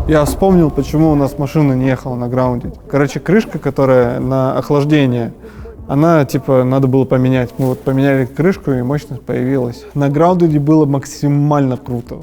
Я вспомнил, почему у нас машина не ехала на граунде. Короче, крышка, которая на охлаждение, она, надо было поменять. Мы вот поменяли крышку, и мощность появилась. На граунде было максимально круто.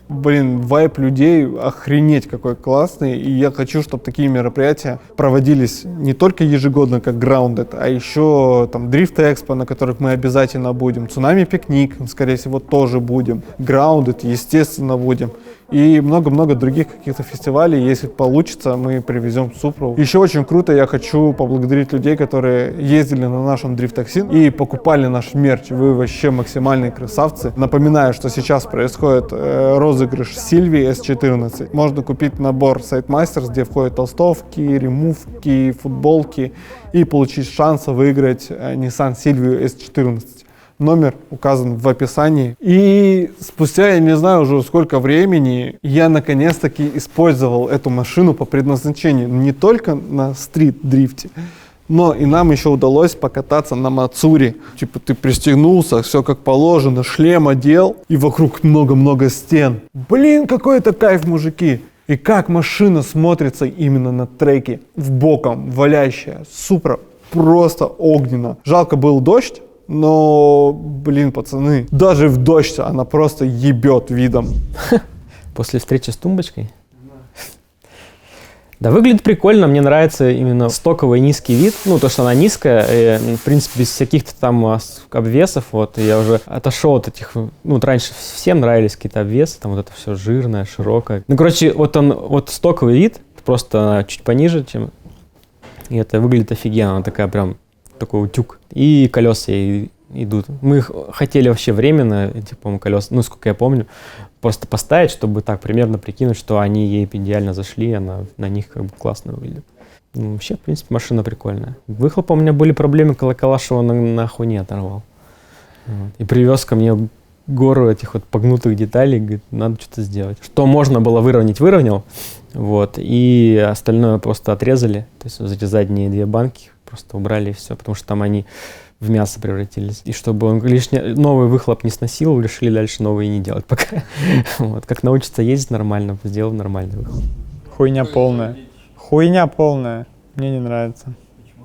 Блин, вайб людей охренеть какой классный, и я хочу, чтобы такие мероприятия проводились не только ежегодно, как Grounded, а еще там Drift Expo, на которых мы обязательно будем, Цунами Пикник, скорее всего, тоже будем, Grounded, естественно, будем, и много-много других каких-то фестивалей. Если получится, мы привезем Супру. Еще очень круто, я хочу поблагодарить людей, которые ездили на нашем Drift Toxin и покупали наш мерч. Вы вообще максимальные красавцы. Напоминаю, что сейчас происходит розыгрыш Сильвии S14. Можно купить набор Sidemasters, где входят толстовки, ремувки, футболки, и получить шанс выиграть Nissan Silvia S14. Номер указан в описании. И спустя, я не знаю уже сколько времени, я наконец-таки использовал эту машину по предназначению. Не только на стрит-дрифте, но и нам еще удалось покататься на Мацури. Ты пристегнулся, все как положено, шлем одел, и вокруг много-много стен. Блин, какой это кайф, мужики! И как машина смотрится именно на треке, в боком, валящая. Супер, просто огненно. Жалко, был дождь, но, блин, пацаны, даже в дождь она просто ебет видом. После встречи с тумбочкой Да, выглядит прикольно, мне нравится именно стоковый низкий вид, ну, то, что она низкая, в принципе, без каких-то там обвесов, вот, я уже отошел от этих, ну, вот раньше всем нравились какие-то обвесы, там вот это все жирное, широкое. Ну, короче, вот стоковый вид, просто она чуть пониже, чем, и это выглядит офигенно, она такая прям, такой утюг, и колеса ей идут. Мы их хотели вообще временно, эти, по-моему, колеса, ну, сколько я помню, просто поставить, чтобы так примерно прикинуть, что они ей идеально зашли, она на них как бы классно выглядит. Ну, вообще, в принципе, машина прикольная. Выхлопа у меня были проблемы, Колоколашева нахуй не оторвал. Вот. И привез ко мне гору этих вот погнутых деталей, говорит, надо что-то сделать. Что можно было выровнять, выровнял, вот, и остальное просто отрезали, то есть вот эти задние 2 банки просто убрали и все, потому что там они в мясо превратились. И чтобы он новый выхлоп не сносил, решили дальше новые не делать пока. Вот. Как научиться ездить нормально, сделал нормальный выхлоп. Хуйня полная. Хуйня полная. Мне не нравится.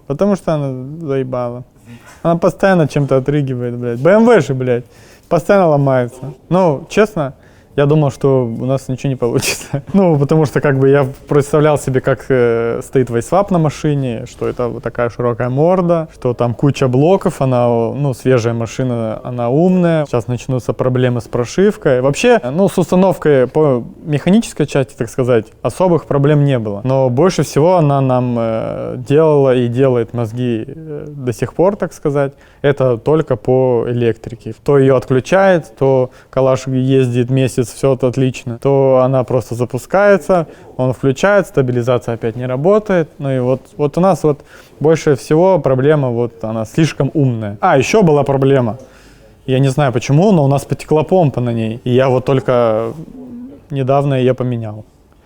Потому что она заебала. Она постоянно чем-то отрыгивает, блядь. BMW же, блядь, постоянно ломается. Ну, честно, я думал, что у нас ничего не получится. Ну, потому что как бы я представлял себе, как стоит вейсвап на машине, что это вот такая широкая морда, что там куча блоков, она, ну, свежая машина, она умная. Сейчас начнутся проблемы с прошивкой. Вообще, ну, с установкой по механической части, так сказать, особых проблем не было. Но больше всего она нам делала и делает мозги до сих пор, так сказать. Это только по электрике. То ее отключает, то калаш ездит месяц, все это отлично, то она просто запускается, он включает, стабилизация опять не работает. Ну и вот у нас вот больше всего проблема, вот она слишком умная. А, еще была проблема. Я не знаю почему, но у нас потекла помпа на ней. И я вот только недавно ее поменял.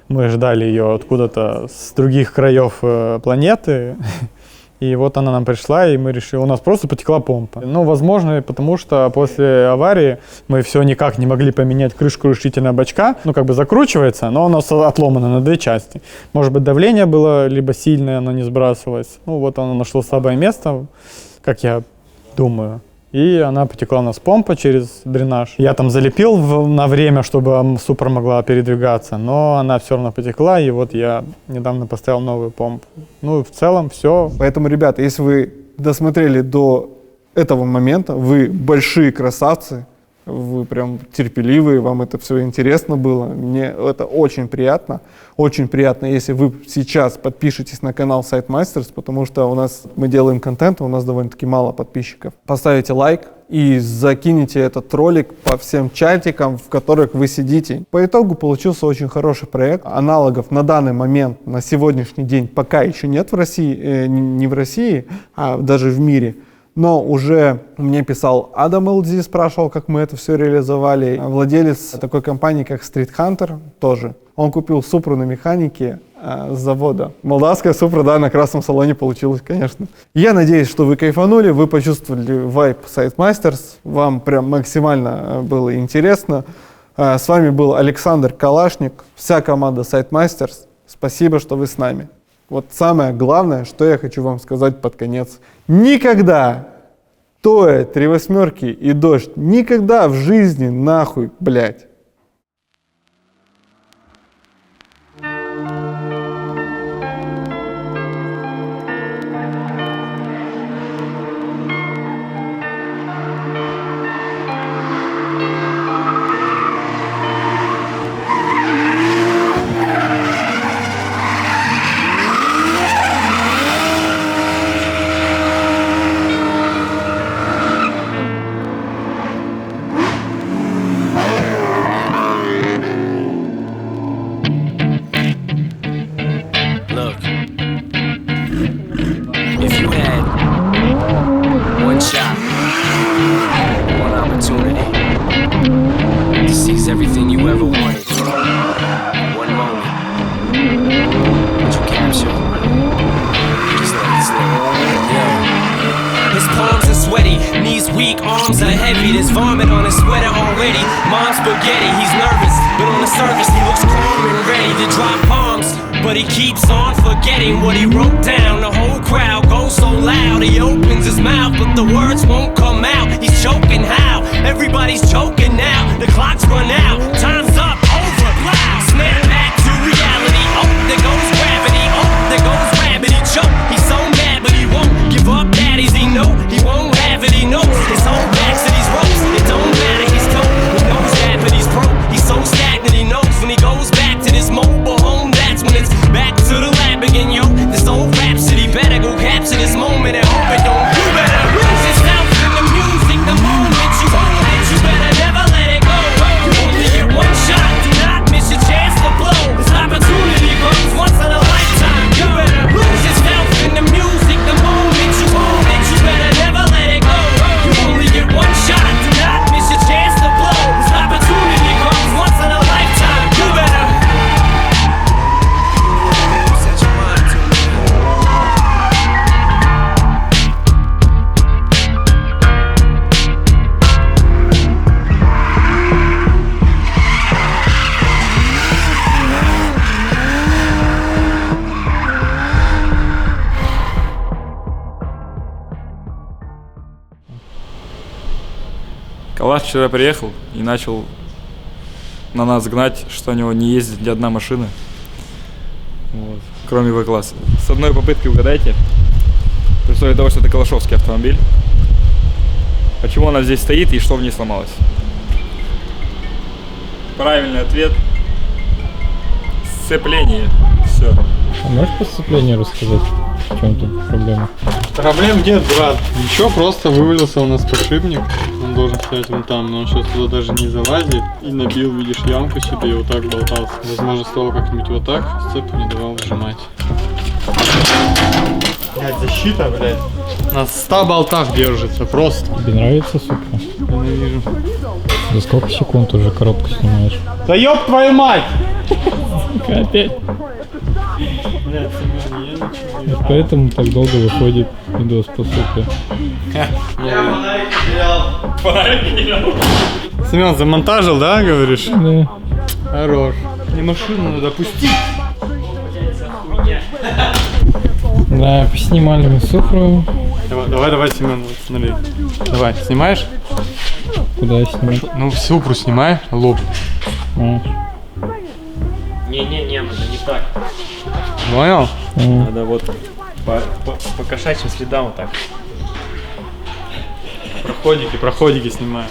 Мы ждали ее откуда-то с других краев планеты. И вот она нам пришла, и мы решили, у нас просто потекла помпа. Ну, возможно, потому что после аварии мы все никак не могли поменять крышку решительного бачка. Ну, как бы закручивается, но она отломана на 2 части. Может быть, давление было либо сильное, оно не сбрасывалось. Ну, вот оно нашло слабое место, как я думаю. И она потекла у нас помпа через дренаж. Я там залепил на время, чтобы Супра могла передвигаться, но она все равно потекла, и вот я недавно поставил новую помпу. Ну, в целом все. Поэтому, ребята, если вы досмотрели до этого момента, вы большие красавцы, вы прям терпеливые, вам это все интересно было. Мне это очень приятно. Очень приятно, если вы сейчас подпишетесь на канал SideMasters, потому что мы делаем контент, у нас довольно-таки мало подписчиков. Поставите лайк и закинете этот ролик по всем чатикам, в которых вы сидите. По итогу получился очень хороший проект. Аналогов на данный момент, на сегодняшний день пока еще нет в России, не в России, а даже в мире. Но уже мне писал Адам LD, спрашивал, как мы это все реализовали. Владелец такой компании, как Street Hunter, тоже. Он купил Супру на механике с завода. Молдавская Супра, да, на красном салоне получилось, конечно. Я надеюсь, что вы кайфанули, вы почувствовали вайб SideMasters, вам прям максимально было интересно. С вами был Александр Калашник, вся команда SideMasters. Спасибо, что вы с нами. Вот самое главное, что я хочу вам сказать под конец. Никогда, Тоя, 3 восьмерки и дождь, никогда в жизни нахуй, блядь. But he keeps on forgetting what he wrote down. The whole crowd goes so loud. He opens his mouth, but the words won't come out. He's choking how? Everybody's choking now. The clock's run out. Time's up. Over. Loud. Snap back to reality. Oh, there goes gravity. ВАЗ вчера приехал и начал на нас гнать, что у него не ездит ни одна машина, вот, кроме В-класса. С одной попытки угадайте, при условии того, что это калашовский автомобиль, почему она здесь стоит и что в ней сломалось. Правильный ответ — сцепление. Все. А можешь по сцеплению рассказать, в чем тут проблема? Проблем нет, брат. Ничего, просто вывалился у нас подшипник. Он должен стоять вон там, но он сейчас туда даже не залазит. И набил, видишь, ямку себе и вот так болтался. Возможно, стало как-нибудь вот так, сцепу не давал сжимать. Блядь, защита, блядь. На 100 болтах держится, просто. Тебе нравится Супра? Ненавижу. За сколько секунд уже коробку снимаешь? Да ёб твою мать! Опять. Блядь, Семён, я ничего не Вот поэтому так долго выходит видос по Супре. Семён, замонтажил, да, говоришь? Да. Хорош. Не машину надо пустить. Да, поснимали мы Супру. Давай, Семён, вот, смотри. Давай, снимаешь? Куда снимать? Ну, Супру снимай, лоб. Не-не-не, надо не так. Понял? Надо вот по кошачьим следам вот так. Проходики снимай.